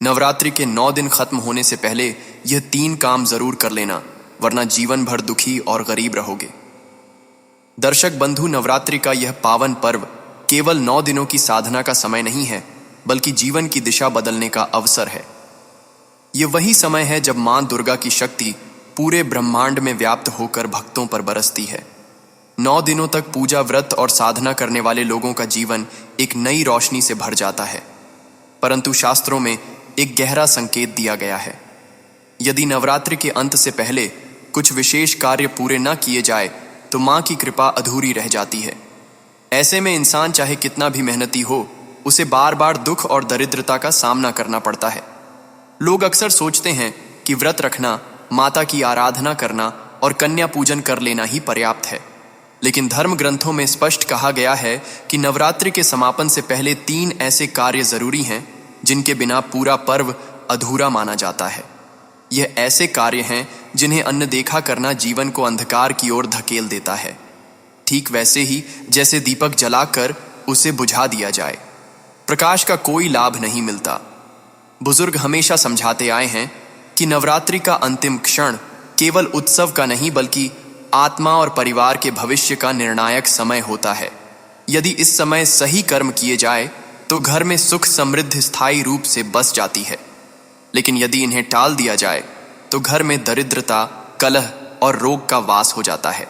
नवरात्रि के 9 दिन खत्म होने से पहले यह 3 काम जरूर कर लेना, वरना जीवन भर दुखी और गरीब रहोगे। दर्शक बंधु, नवरात्रि का यह पावन पर्व केवल 9 दिनों की साधना का समय नहीं है, बल्कि जीवन की दिशा बदलने का अवसर है। यह वही समय है जब मां दुर्गा की शक्ति पूरे ब्रह्मांड में व्याप्त होकर भक्तों पर बरसती है। 9 दिनों तक पूजा, व्रत और साधना करने वाले लोगों का जीवन एक नई रोशनी से भर जाता है। परंतु शास्त्रों में एक गहरा संकेत दिया गया है। यदि नवरात्रि के अंत से पहले कुछ विशेष कार्य पूरे न किए जाए तो मां की कृपा अधूरी रह जाती है। ऐसे में इंसान चाहे कितना भी मेहनती हो, उसे बार बार दुख और दरिद्रता का सामना करना पड़ता है। लोग अक्सर सोचते हैं कि व्रत रखना, माता की आराधना करना और कन्या पूजन कर लेना ही पर्याप्त है। लेकिन धर्म ग्रंथों में स्पष्ट कहा गया है कि नवरात्रि के समापन से पहले 3 ऐसे कार्य जरूरी हैं जिनके बिना पूरा पर्व अधूरा माना जाता है। यह ऐसे कार्य हैं जिन्हें अनदेखा करना जीवन को अंधकार की ओर धकेल देता है, ठीक वैसे ही जैसे दीपक जलाकर उसे बुझा दिया जाए। प्रकाश का कोई लाभ नहीं मिलता। बुजुर्ग हमेशा समझाते आए हैं कि नवरात्रि का अंतिम क्षण केवल उत्सव का नहीं, बल्कि आत्मा और परिवार के भविष्य का निर्णायक समय होता है। यदि इस समय सही कर्म किए जाए तो घर में सुख समृद्धि स्थायी रूप से बस जाती है। लेकिन यदि इन्हें टाल दिया जाए तो घर में दरिद्रता, कलह और रोग का वास हो जाता है।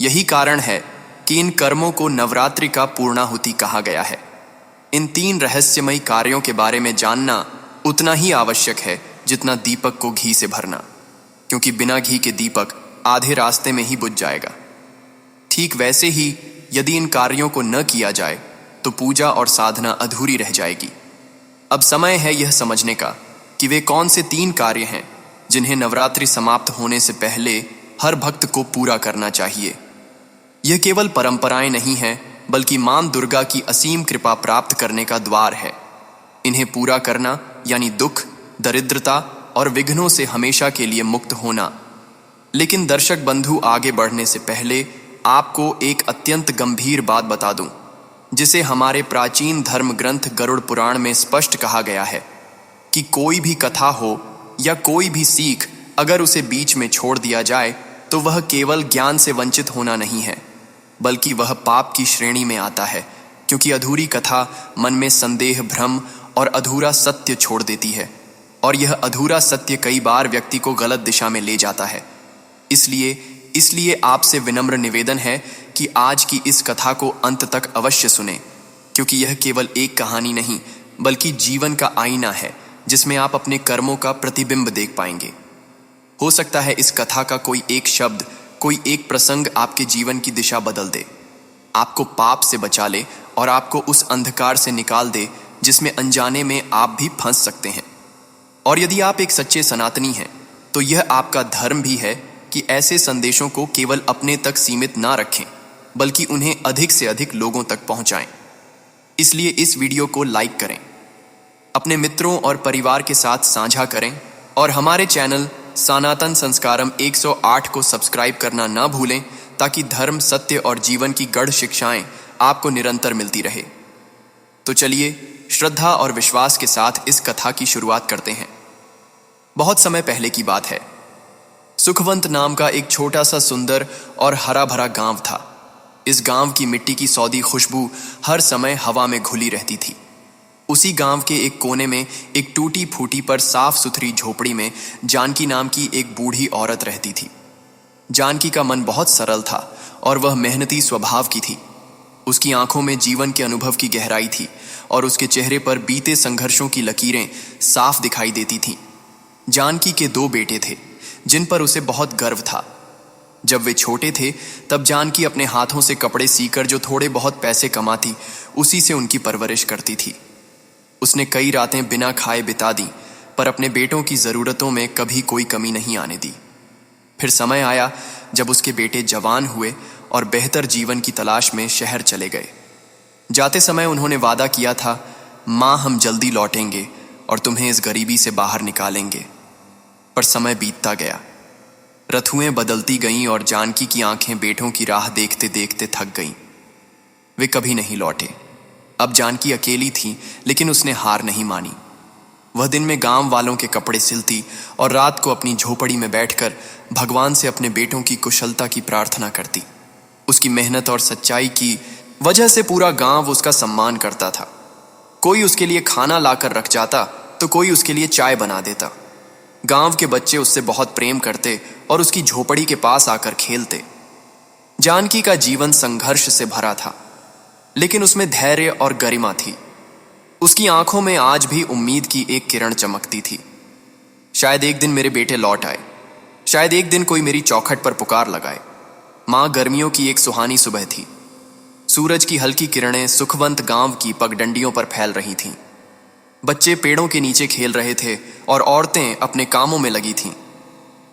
यही कारण है कि इन कर्मों को नवरात्रि का पूर्णाहुति कहा गया है। इन 3 रहस्यमयी कार्यों के बारे में जानना उतना ही आवश्यक है जितना दीपक को घी से भरना, क्योंकि बिना घी के दीपक आधे रास्ते में ही बुझ जाएगा। ठीक वैसे ही यदि इन कार्यों को न किया जाए तो पूजा और साधना अधूरी रह जाएगी। अब समय है यह समझने का कि वे कौन से 3 कार्य हैं जिन्हें नवरात्रि समाप्त होने से पहले हर भक्त को पूरा करना चाहिए। यह केवल परंपराएं नहीं हैं, बल्कि मां दुर्गा की असीम कृपा प्राप्त करने का द्वार है। इन्हें पूरा करना यानी दुख, दरिद्रता और विघ्नों से हमेशा के लिए मुक्त होना। लेकिन दर्शक बंधु, आगे बढ़ने से पहले आपको एक अत्यंत गंभीर बात बता दूं, जिसे हमारे प्राचीन धर्म ग्रंथ गरुड़ पुराण में स्पष्ट कहा गया है कि कोई भी कथा हो या कोई भी सीख अगर उसे बीच में छोड़ दिया जाए तो वह केवल ज्ञान से वंचित होना नहीं है, बल्कि वह पाप की श्रेणी में आता है, क्योंकि अधूरी कथा मन में संदेह, भ्रम और अधूरा सत्य छोड़ देती है, और यह अधूरा सत्य कई बार व्यक्ति को गलत दिशा में ले जाता है। इसलिए आपसे विनम्र निवेदन है कि आज की इस कथा को अंत तक अवश्य सुने, क्योंकि यह केवल एक कहानी नहीं, बल्कि जीवन का आईना है जिसमें आप अपने कर्मों का प्रतिबिंब देख पाएंगे। हो सकता है इस कथा का कोई एक शब्द, कोई एक प्रसंग आपके जीवन की दिशा बदल दे, आपको पाप से बचा ले और आपको उस अंधकार से निकाल दे जिसमें अनजाने में आप भी फंस सकते हैं। और यदि आप एक सच्चे सनातनी हैं तो यह आपका धर्म भी है कि ऐसे संदेशों को केवल अपने तक सीमित ना रखें, बल्कि उन्हें अधिक से अधिक लोगों तक पहुंचाएं। इसलिए इस वीडियो को लाइक करें, अपने मित्रों और परिवार के साथ साझा करें और हमारे चैनल सनातन संस्कारम 108 को सब्सक्राइब करना ना भूलें, ताकि धर्म, सत्य और जीवन की गढ़ शिक्षाएं आपको निरंतर मिलती रहे। तो चलिए श्रद्धा और विश्वास के साथ इस कथा की शुरुआत करते हैं। बहुत समय पहले की बात है। सुखवंत नाम का एक छोटा सा सुंदर और हरा भरा गांव था। इस गांव की मिट्टी की सौंधी खुशबू हर समय हवा में घुली रहती थी। उसी गांव के एक कोने में एक टूटी फूटी पर साफ सुथरी झोपड़ी में जानकी नाम की एक बूढ़ी औरत रहती थी। जानकी का मन बहुत सरल था और वह मेहनती स्वभाव की थी। उसकी आंखों में जीवन के अनुभव की गहराई थी और उसके चेहरे पर बीते संघर्षों की लकीरें साफ दिखाई देती थीं। जानकी के 2 बेटे थे जिन पर उसे बहुत गर्व था। जब वे छोटे थे तब जानकी अपने हाथों से कपड़े सीकर जो थोड़े बहुत पैसे कमाती, उसी से उनकी परवरिश करती थी। उसने कई रातें बिना खाए बिता दी, पर अपने बेटों की ज़रूरतों में कभी कोई कमी नहीं आने दी। फिर समय आया जब उसके बेटे जवान हुए और बेहतर जीवन की तलाश में शहर चले गए। जाते समय उन्होंने वादा किया था, माँ हम जल्दी लौटेंगे और तुम्हें इस गरीबी से बाहर निकालेंगे। पर समय बीतता गया, रथुएं बदलती गईं और जानकी की आंखें बेटों की राह देखते देखते थक गईं। वे कभी नहीं लौटे। अब जानकी अकेली थी, लेकिन उसने हार नहीं मानी। वह दिन में गांव वालों के कपड़े सिलती और रात को अपनी झोपड़ी में बैठकर भगवान से अपने बेटों की कुशलता की प्रार्थना करती। उसकी मेहनत और सच्चाई की वजह से पूरा गांव उसका सम्मान करता था। कोई उसके लिए खाना लाकर रख जाता तो कोई उसके लिए चाय बना देता। गांव के बच्चे उससे बहुत प्रेम करते और उसकी झोपड़ी के पास आकर खेलते। जानकी का जीवन संघर्ष से भरा था, लेकिन उसमें धैर्य और गरिमा थी। उसकी आंखों में आज भी उम्मीद की एक किरण चमकती थी। शायद एक दिन मेरे बेटे लौट आए, शायद एक दिन कोई मेरी चौखट पर पुकार लगाए। मां गर्मियों की एक सुहानी सुबह थी। सूरज की हल्की किरणें सुखवंत गांव की पगडंडियों पर फैल रही थीं। बच्चे पेड़ों के नीचे खेल रहे थे और औरतें अपने कामों में लगी थीं।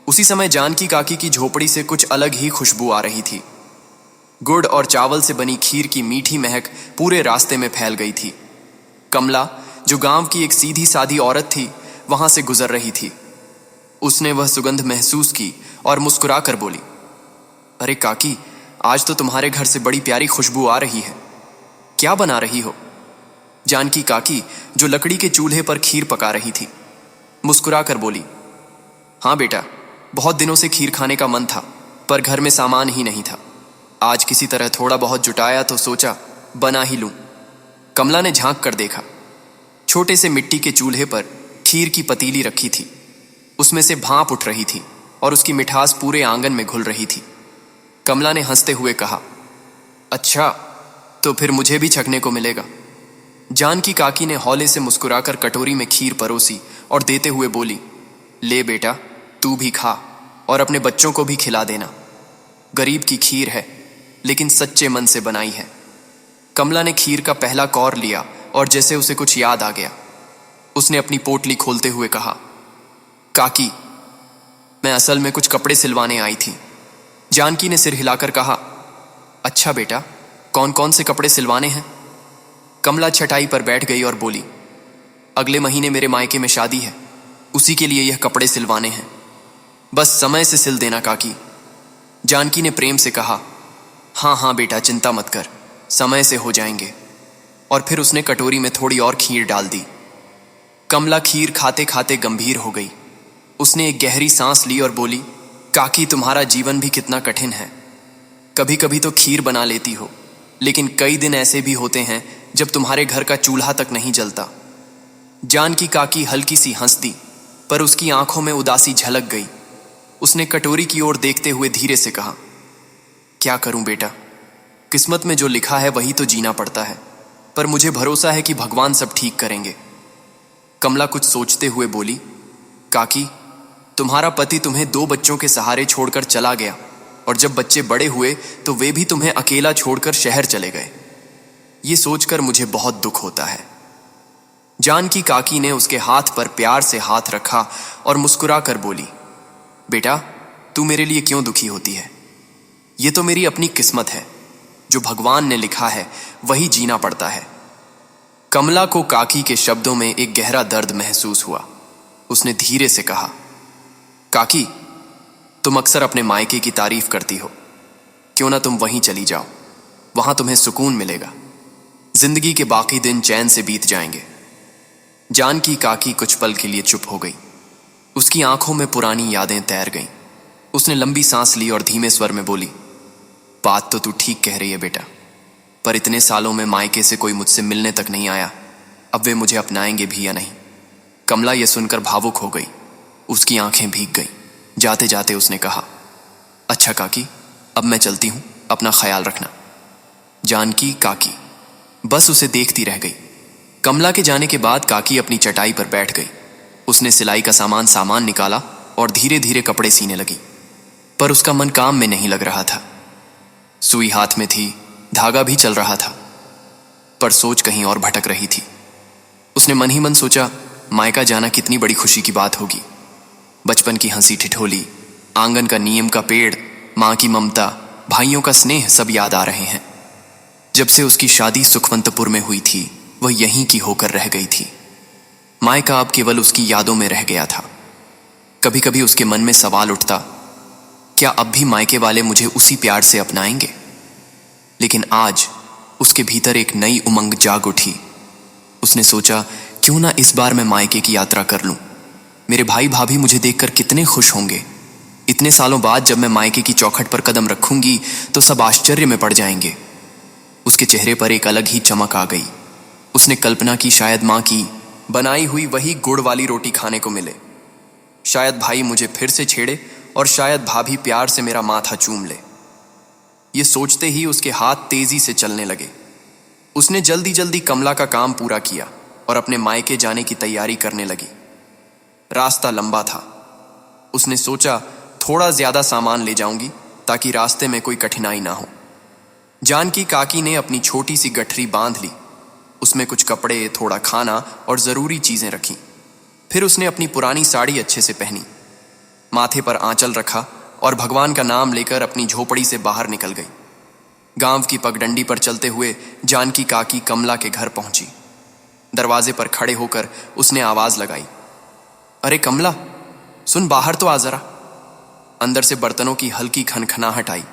उसी समय जानकी काकी की झोपड़ी से कुछ अलग ही खुशबू आ रही थी। गुड़ और चावल से बनी खीर की मीठी महक पूरे रास्ते में फैल गई थी। कमला, जो गांव की एक सीधी सादी औरत थी, वहां से गुजर रही थी। उसने वह सुगंध महसूस की और मुस्कुराकर बोली, अरे काकी, आज तो तुम्हारे घर से बड़ी प्यारी खुशबू आ रही है। क्या बना रही हो? जानकी काकी, जो लकड़ी के चूल्हे पर खीर पका रही थी, मुस्कुराकर बोली, हाँ बेटा, बहुत दिनों से खीर खाने का मन था, पर घर में सामान ही नहीं था। आज किसी तरह थोड़ा बहुत जुटाया तो सोचा बना ही लूं। कमला ने झांक कर देखा। छोटे से मिट्टी के चूल्हे पर खीर की पतीली रखी थी। उसमें से भाप उठ रही थी और उसकी मिठास पूरे आंगन में घुल रही थी। कमला ने हंसते हुए कहा, अच्छा, तो फिर मुझे भी छकने को मिलेगा। जानकी काकी ने हौले से मुस्कुराकर कटोरी में खीर परोसी और देते हुए बोली, ले बेटा, तू भी खा और अपने बच्चों को भी खिला देना। गरीब की खीर है, लेकिन सच्चे मन से बनाई है। कमला ने खीर का पहला कौर लिया और जैसे उसे कुछ याद आ गया, उसने अपनी पोटली खोलते हुए कहा, काकी, मैं असल में कुछ कपड़े सिलवाने आई थी। जानकी ने सिर हिलाकर कहा, अच्छा बेटा, कौन कौन से कपड़े सिलवाने हैं? कमला चटाई पर बैठ गई और बोली, अगले महीने मेरे मायके में शादी है, उसी के लिए यह कपड़े सिलवाने हैं। बस समय से सिल देना काकी। जानकी ने प्रेम से कहा, हाँ हाँ बेटा, चिंता मत कर, समय से हो जाएंगे। और फिर उसने कटोरी में थोड़ी और खीर डाल दी। कमला खीर खाते खाते गंभीर हो गई। उसने एक गहरी सांस ली और बोली, काकी, तुम्हारा जीवन भी कितना कठिन है। कभी कभी तो खीर बना लेती हो, लेकिन कई दिन ऐसे भी होते हैं जब तुम्हारे घर का चूल्हा तक नहीं जलता। जानकी काकी हल्की सी हंस दी, पर उसकी आंखों में उदासी झलक गई। उसने कटोरी की ओर देखते हुए धीरे से कहा, क्या करूं बेटा, किस्मत में जो लिखा है वही तो जीना पड़ता है, पर मुझे भरोसा है कि भगवान सब ठीक करेंगे। कमला कुछ सोचते हुए बोली, काकी, तुम्हारा पति तुम्हें 2 बच्चों के सहारे छोड़कर चला गया, और जब बच्चे बड़े हुए तो वे भी तुम्हें अकेला छोड़कर शहर चले गए। ये सोचकर मुझे बहुत दुख होता है। जानकी काकी ने उसके हाथ पर प्यार से हाथ रखा और मुस्कुराकर बोली, बेटा, तू मेरे लिए क्यों दुखी होती है? ये तो मेरी अपनी किस्मत है, जो भगवान ने लिखा है वही जीना पड़ता है। कमला को काकी के शब्दों में एक गहरा दर्द महसूस हुआ। उसने धीरे से कहा, काकी, तुम अक्सर अपने मायके की तारीफ करती हो, क्यों ना तुम वहीं चली जाओ, वहां तुम्हें सुकून मिलेगा। जिंदगी के बाकी दिन चैन से बीत जाएंगे। जानकी काकी कुछ पल के लिए चुप हो गई। उसकी आंखों में पुरानी यादें तैर गईं। उसने लंबी सांस ली और धीमे स्वर में बोली, बात तो तू ठीक कह रही है बेटा, पर इतने सालों में मायके से कोई मुझसे मिलने तक नहीं आया, अब वे मुझे अपनाएंगे भी या नहीं? कमला यह सुनकर भावुक हो गई। उसकी आंखें भीग गईं। जाते जाते उसने कहा, अच्छा काकी, अब मैं चलती हूं, अपना ख्याल रखना। जानकी काकी बस उसे देखती रह गई। कमला के जाने के बाद काकी अपनी चटाई पर बैठ गई। उसने सिलाई का सामान निकाला और धीरे धीरे कपड़े सीने लगी, पर उसका मन काम में नहीं लग रहा था। सुई हाथ में थी, धागा भी चल रहा था, पर सोच कहीं और भटक रही थी। उसने मन ही मन सोचा, मायका जाना कितनी बड़ी खुशी की बात होगी। बचपन की हंसी ठिठोली, आंगन का नीम का पेड़, मां की ममता, भाइयों का स्नेह सब याद आ रहे हैं। जब से उसकी शादी सुखवंतपुर में हुई थी, वह यहीं की होकर रह गई थी। मायका अब केवल उसकी यादों में रह गया था। कभी कभी उसके मन में सवाल उठता, क्या अब भी मायके वाले मुझे उसी प्यार से अपनाएंगे? लेकिन आज उसके भीतर एक नई उमंग जाग उठी। उसने सोचा क्यों ना इस बार मैं मायके की यात्रा कर लूं। मेरे भाई भाभी मुझे देखकर कितने खुश होंगे। इतने सालों बाद जब मैं मायके की चौखट पर कदम रखूंगी तो सब आश्चर्य में पड़ जाएंगे। उसके चेहरे पर एक अलग ही चमक आ गई। उसने कल्पना की शायद मां की बनाई हुई वही गुड़ वाली रोटी खाने को मिले। शायद भाई मुझे फिर से छेड़े और शायद भाभी प्यार से मेरा माथा चूम ले। ये सोचते ही उसके हाथ तेजी से चलने लगे। उसने जल्दी जल्दी कमला का काम पूरा किया और अपने मायके जाने की तैयारी करने लगी। रास्ता लंबा था। उसने सोचा थोड़ा ज्यादा सामान ले जाऊंगी ताकि रास्ते में कोई कठिनाई ना हो। जानकी काकी ने अपनी छोटी सी गठरी बांध ली। उसमें कुछ कपड़े, थोड़ा खाना और जरूरी चीजें रखीं। फिर उसने अपनी पुरानी साड़ी अच्छे से पहनी, माथे पर आंचल रखा और भगवान का नाम लेकर अपनी झोपड़ी से बाहर निकल गई। गांव की पगडंडी पर चलते हुए जानकी काकी कमला के घर पहुंची। दरवाजे पर खड़े होकर उसने आवाज लगाई, अरे कमला, सुन, बाहर तो आ जरा। अंदर से बर्तनों की हल्की खनखनाहट आई।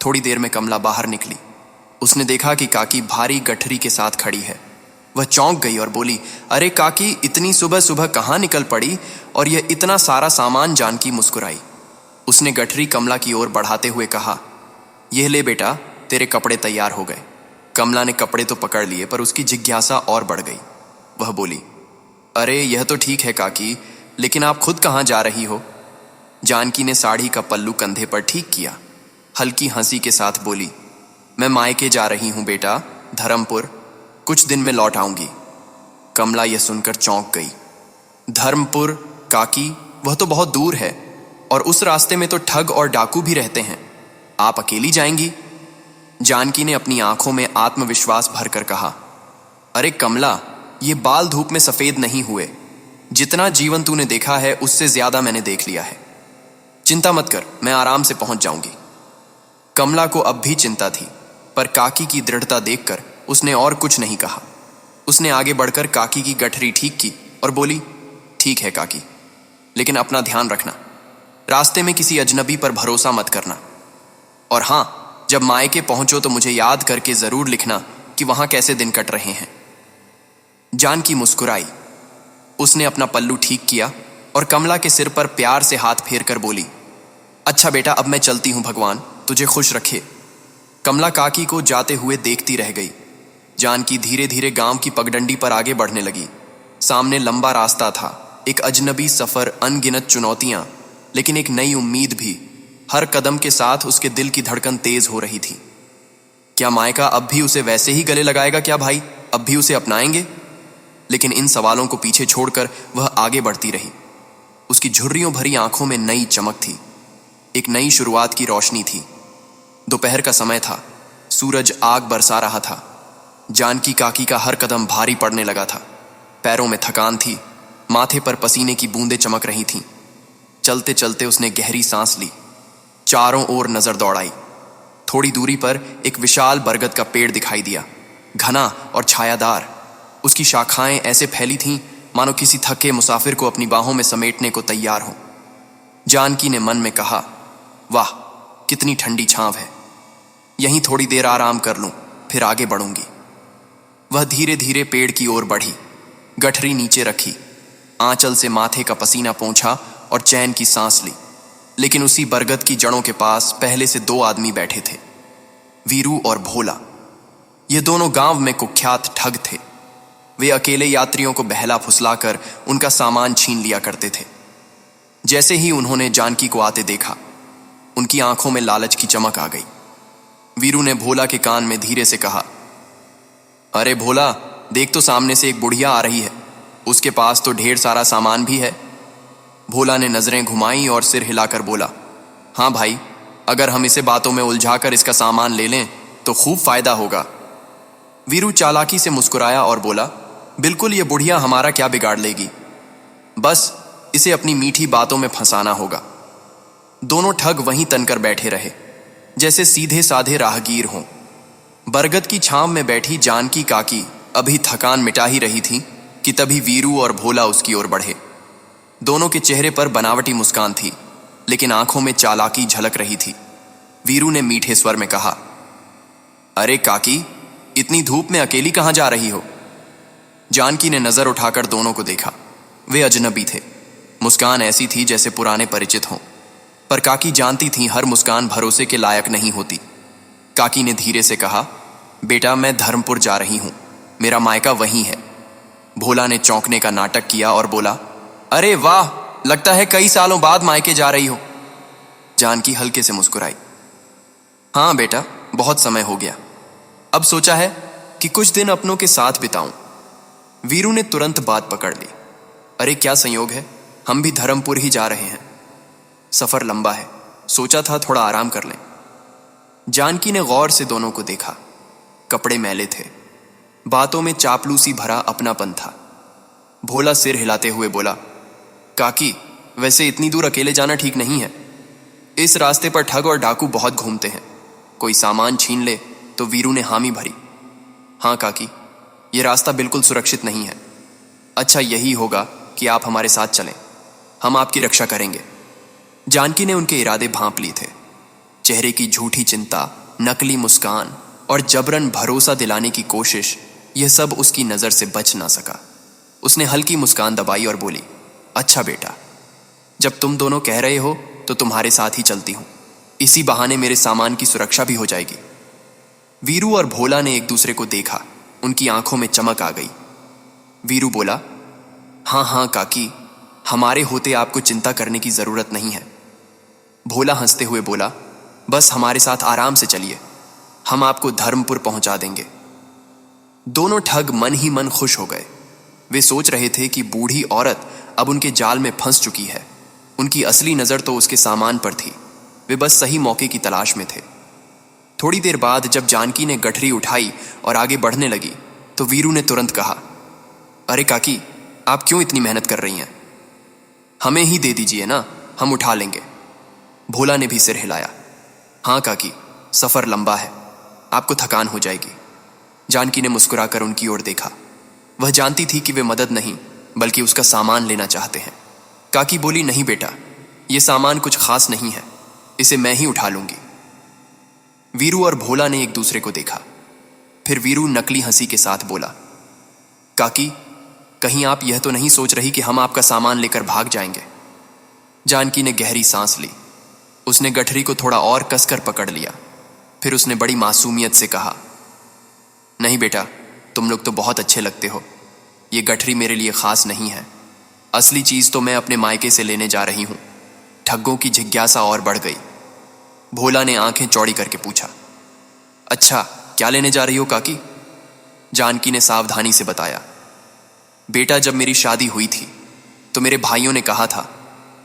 थोड़ी देर में कमला बाहर निकली। उसने देखा कि काकी भारी गठरी के साथ खड़ी है। वह चौंक गई और बोली, अरे काकी, इतनी सुबह सुबह कहाँ निकल पड़ी और यह इतना सारा सामान? जानकी मुस्कुराई। उसने गठरी कमला की ओर बढ़ाते हुए कहा, यह ले बेटा, तेरे कपड़े तैयार हो गए। कमला ने कपड़े तो पकड़ लिए पर उसकी जिज्ञासा और बढ़ गई। वह बोली, अरे यह तो ठीक है काकी, लेकिन आप खुद कहाँ जा रही हो? जानकी ने साड़ी का पल्लू कंधे पर ठीक किया। हल्की हंसी के साथ बोली, मैं मायके जा रही हूं बेटा, धर्मपुर। कुछ दिन में लौट आऊंगी। कमला यह सुनकर चौंक गई। धर्मपुर काकी, वह तो बहुत दूर है और उस रास्ते में तो ठग और डाकू भी रहते हैं। आप अकेली जाएंगी? जानकी ने अपनी आंखों में आत्मविश्वास भरकर कहा, अरे कमला, ये बाल धूप में सफेद नहीं हुए। जितना जीवन तूने देखा है उससे ज्यादा मैंने देख लिया है। चिंता मत कर, मैं आराम से पहुंच जाऊंगी। कमला को अब भी चिंता थी, पर काकी की दृढ़ता देखकर उसने और कुछ नहीं कहा। उसने आगे बढ़कर काकी की गठरी ठीक की और बोली, ठीक है काकी, लेकिन अपना ध्यान रखना। रास्ते में किसी अजनबी पर भरोसा मत करना। और हां, जब मायके पहुंचो तो मुझे याद करके जरूर लिखना कि वहां कैसे दिन कट रहे हैं। जानकी मुस्कुराई। उसने अपना पल्लू ठीक किया और कमला के सिर पर प्यार से हाथ फेर कर बोली, अच्छा बेटा, अब मैं चलती हूं, भगवान तुझे खुश रखे। कमला काकी को जाते हुए देखती रह गई। जानकी धीरे धीरे गांव की पगडंडी पर आगे बढ़ने लगी। सामने लंबा रास्ता था, एक अजनबी सफर, अनगिनत चुनौतियां, लेकिन एक नई उम्मीद भी। हर कदम के साथ उसके दिल की धड़कन तेज हो रही थी। क्या मायका अब भी उसे वैसे ही गले लगाएगा? क्या भाई अब भी उसे अपनाएंगे? लेकिन इन सवालों को पीछे छोड़कर वह आगे बढ़ती रही। उसकी झुर्रियों भरी आंखों में नई चमक थी। एक नई शुरुआत की रोशनी थी। दोपहर का समय था। सूरज आग बरसा रहा था। जानकी काकी का हर कदम भारी पड़ने लगा था। पैरों में थकान थी। माथे पर पसीने की बूंदें चमक रही थीं। चलते चलते उसने गहरी सांस ली। चारों ओर नजर दौड़ाई। थोड़ी दूरी पर एक विशाल बरगद का पेड़ दिखाई दिया, घना और छायादार। उसकी शाखाएं ऐसे फैली थीं मानो किसी थके मुसाफिर को अपनी बाहों में समेटने को तैयार हो। जानकी ने मन में कहा, वाह, कितनी ठंडी छांव है। यहीं थोड़ी देर आराम कर लूं, फिर आगे बढ़ूंगी। वह धीरे धीरे पेड़ की ओर बढ़ी। गठरी नीचे रखी, आंचल से माथे का पसीना पोंछा और चैन की सांस ली। लेकिन उसी बरगद की जड़ों के पास पहले से दो आदमी बैठे थे, वीरू और भोला। ये दोनों गांव में कुख्यात ठग थे। वे अकेले यात्रियों को बहला फुसलाकर उनका सामान छीन लिया करते थे। जैसे ही उन्होंने जानकी को आते देखा, उनकी आंखों में लालच की चमक आ गई। वीरू ने भोला के कान में धीरे से कहा, अरे भोला, देख तो सामने से एक बुढ़िया आ रही है। उसके पास तो ढेर सारा सामान भी है। भोला ने नजरें घुमाई और सिर हिलाकर बोला, हाँ भाई, अगर हम इसे बातों में उलझाकर इसका सामान ले लें तो खूब फायदा होगा। वीरू चालाकी से मुस्कुराया और बोला, बिल्कुल, ये बुढ़िया हमारा क्या बिगाड़ लेगी, बस इसे अपनी मीठी बातों में फंसाना होगा। दोनों ठग वहीं तनकर बैठे रहे, जैसे सीधे साधे राहगीर हों। बरगद की छांव में बैठी जानकी काकी अभी थकान मिटा ही रही थी कि तभी वीरू और भोला उसकी ओर बढ़े। दोनों के चेहरे पर बनावटी मुस्कान थी, लेकिन आंखों में चालाकी झलक रही थी। वीरू ने मीठे स्वर में कहा, अरे काकी, इतनी धूप में अकेली कहां जा रही हो? जानकी ने नजर उठाकर दोनों को देखा। वे अजनबी थे। मुस्कान ऐसी थी जैसे पुराने परिचित हों, पर काकी जानती थी हर मुस्कान भरोसे के लायक नहीं होती। काकी ने धीरे से कहा, बेटा मैं धर्मपुर जा रही हूं, मेरा मायका वहीं है। भोला ने चौंकने का नाटक किया और बोला, अरे वाह, लगता है कई सालों बाद मायके जा रही हो। जानकी हल्के से मुस्कुराई। हाँ बेटा, बहुत समय हो गया। अब सोचा है कि कुछ दिन अपनों के साथ बिताऊं। वीरू ने तुरंत बात पकड़ ली। अरे क्या संयोग है, हम भी धर्मपुर ही जा रहे हैं। सफर लंबा है, सोचा था थोड़ा आराम कर लें। जानकी ने गौर से दोनों को देखा। कपड़े मैले थे, बातों में चापलूसी भरा अपनापन था। भोला सिर हिलाते हुए बोला, काकी वैसे इतनी दूर अकेले जाना ठीक नहीं है। इस रास्ते पर ठग और डाकू बहुत घूमते हैं, कोई सामान छीन ले तो वीरू ने हामी भरी। हाँ काकी, ये रास्ता बिल्कुल सुरक्षित नहीं है। अच्छा यही होगा कि आप हमारे साथ चलें, हम आपकी रक्षा करेंगे। जानकी ने उनके इरादे भांप लिए थे। चेहरे की झूठी चिंता, नकली मुस्कान और जबरन भरोसा दिलाने की कोशिश, यह सब उसकी नजर से बच ना सका। उसने हल्की मुस्कान दबाई और बोली, अच्छा बेटा, जब तुम दोनों कह रहे हो तो तुम्हारे साथ ही चलती हूं। इसी बहाने मेरे सामान की सुरक्षा भी हो जाएगी। वीरू और भोला ने एक दूसरे को देखा। उनकी आंखों में चमक आ गई। वीरू बोला, हाँ हाँ काकी, हमारे होते आपको चिंता करने की जरूरत नहीं है। भोला हंसते हुए बोला, बस हमारे साथ आराम से चलिए, हम आपको धर्मपुर पहुंचा देंगे। दोनों ठग मन ही मन खुश हो गए। वे सोच रहे थे कि बूढ़ी औरत अब उनके जाल में फंस चुकी है। उनकी असली नजर तो उसके सामान पर थी। वे बस सही मौके की तलाश में थे। थोड़ी देर बाद जब जानकी ने गठरी उठाई और आगे बढ़ने लगी तो वीरू ने तुरंत कहा, अरे काकी, आप क्यों इतनी मेहनत कर रही हैं? हमें ही दे दीजिए ना, हम उठा लेंगे। भोला ने भी सिर हिलाया। हाँ काकी, सफर लंबा है, आपको थकान हो जाएगी। जानकी ने मुस्कुराकर उनकी ओर देखा। वह जानती थी कि वे मदद नहीं बल्कि उसका सामान लेना चाहते हैं। काकी बोली, नहीं बेटा, यह सामान कुछ खास नहीं है, इसे मैं ही उठा लूंगी। वीरू और भोला ने एक दूसरे को देखा। फिर वीरू नकली हंसी के साथ बोला, काकी, कहीं आप यह तो नहीं सोच रही कि हम आपका सामान लेकर भाग जाएंगे? जानकी ने गहरी सांस ली। उसने गठरी को थोड़ा और कसकर पकड़ लिया। फिर उसने बड़ी मासूमियत से कहा, नहीं बेटा, तुम लोग तो बहुत अच्छे लगते हो। ये गठरी मेरे लिए खास नहीं है। असली चीज तो मैं अपने मायके से लेने जा रही हूं। ठग्गों की जिज्ञासा और बढ़ गई। भोला ने आंखें चौड़ी करके पूछा, अच्छा क्या लेने जा रही हो काकी? जानकी ने सावधानी से बताया, बेटा जब मेरी शादी हुई थी तो मेरे भाइयों ने कहा था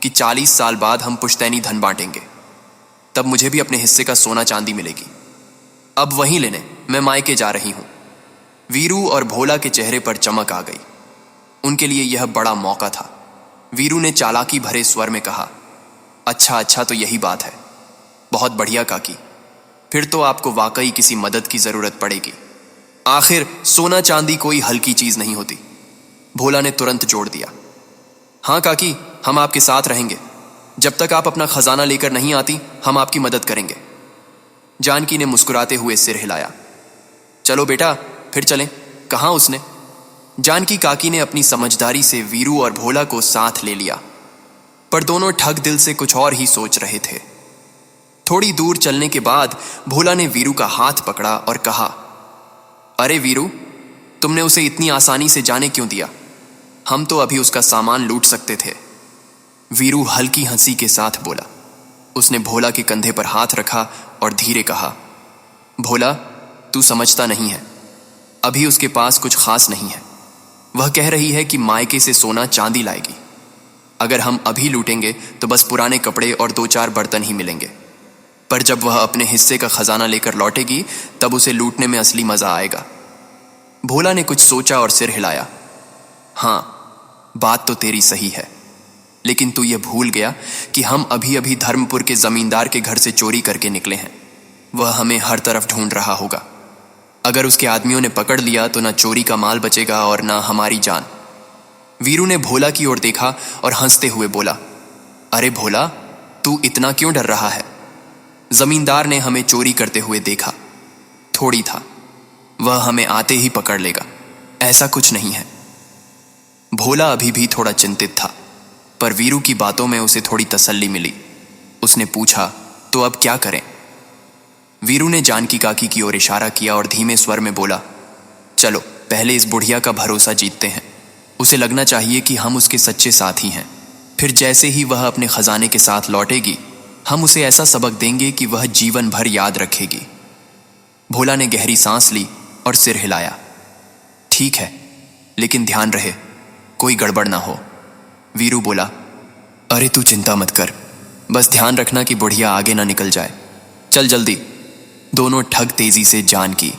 कि 40 साल बाद हम पुश्तैनी धन बांटेंगे, तब मुझे भी अपने हिस्से का सोना चांदी मिलेगी। अब वहीं लेने मैं मायके जा रही हूं। वीरू और भोला के चेहरे पर चमक आ गई। उनके लिए यह बड़ा मौका था। वीरू ने चालाकी भरे स्वर में कहा, अच्छा अच्छा, तो यही बात है। बहुत बढ़िया काकी, फिर तो आपको वाकई किसी मदद की जरूरत पड़ेगी। आखिर सोना चांदी कोई हल्की चीज नहीं होती। भोला ने तुरंत जोड़ दिया, हाँ काकी, हम आपके साथ रहेंगे। जब तक आप अपना खजाना लेकर नहीं आती, हम आपकी मदद करेंगे। जानकी ने मुस्कुराते हुए सिर हिलाया। चलो बेटा, फिर चलें। कहाँ उसने? जानकी काकी ने अपनी समझदारी से वीरू और भोला को साथ ले लिया, पर दोनों ठग दिल से कुछ और ही सोच रहे थे। थोड़ी दूर चलने के बाद भोला ने वीरू का हाथ पकड़ा और कहा, अरे वीरू, तुमने उसे इतनी आसानी से जाने क्यों दिया? हम तो अभी उसका सामान लूट सकते थे। वीरू हल्की हंसी के साथ बोला। उसने भोला के कंधे पर हाथ रखा और धीरे कहा, भोला, तू समझता नहीं है, अभी उसके पास कुछ खास नहीं है। वह कह रही है कि मायके से सोना चांदी लाएगी। अगर हम अभी लूटेंगे तो बस पुराने कपड़े और 2-4 बर्तन ही मिलेंगे, पर जब वह अपने हिस्से का खजाना लेकर लौटेगी तब उसे लूटने में असली मजा आएगा। भोला ने कुछ सोचा और सिर हिलाया। हाँ, बात तो तेरी सही है, लेकिन तू यह भूल गया कि हम अभी अभी धर्मपुर के जमींदार के घर से चोरी करके निकले हैं। वह हमें हर तरफ ढूंढ रहा होगा। अगर उसके आदमियों ने पकड़ लिया तो ना चोरी का माल बचेगा और ना हमारी जान। वीरू ने भोला की ओर देखा और हंसते हुए बोला, अरे भोला, तू इतना क्यों डर रहा है? जमींदार ने हमें चोरी करते हुए देखा। थोड़ी था, वह हमें आते ही पकड़ लेगा। ऐसा कुछ नहीं है। भोला अभी भी थोड़ा चिंतित था, पर वीरू की बातों में उसे थोड़ी तसल्ली मिली। उसने पूछा, तो अब क्या करें? वीरू ने जानकी काकी की ओर इशारा किया और धीमे स्वर में बोला, चलो पहले इस बुढ़िया का भरोसा जीतते हैं। उसे लगना चाहिए कि हम उसके सच्चे साथी हैं। फिर जैसे ही वह अपने खजाने के साथ लौटेगी, हम उसे ऐसा सबक देंगे कि वह जीवन भर याद रखेगी। भोला ने गहरी सांस ली और सिर हिलाया। ठीक है, लेकिन ध्यान रहे कोई गड़बड़ ना हो। वीरू बोला, अरे तू चिंता मत कर, बस ध्यान रखना कि बुढ़िया आगे ना निकल जाए। चल जल्दी। दोनों ठग तेजी से जानकी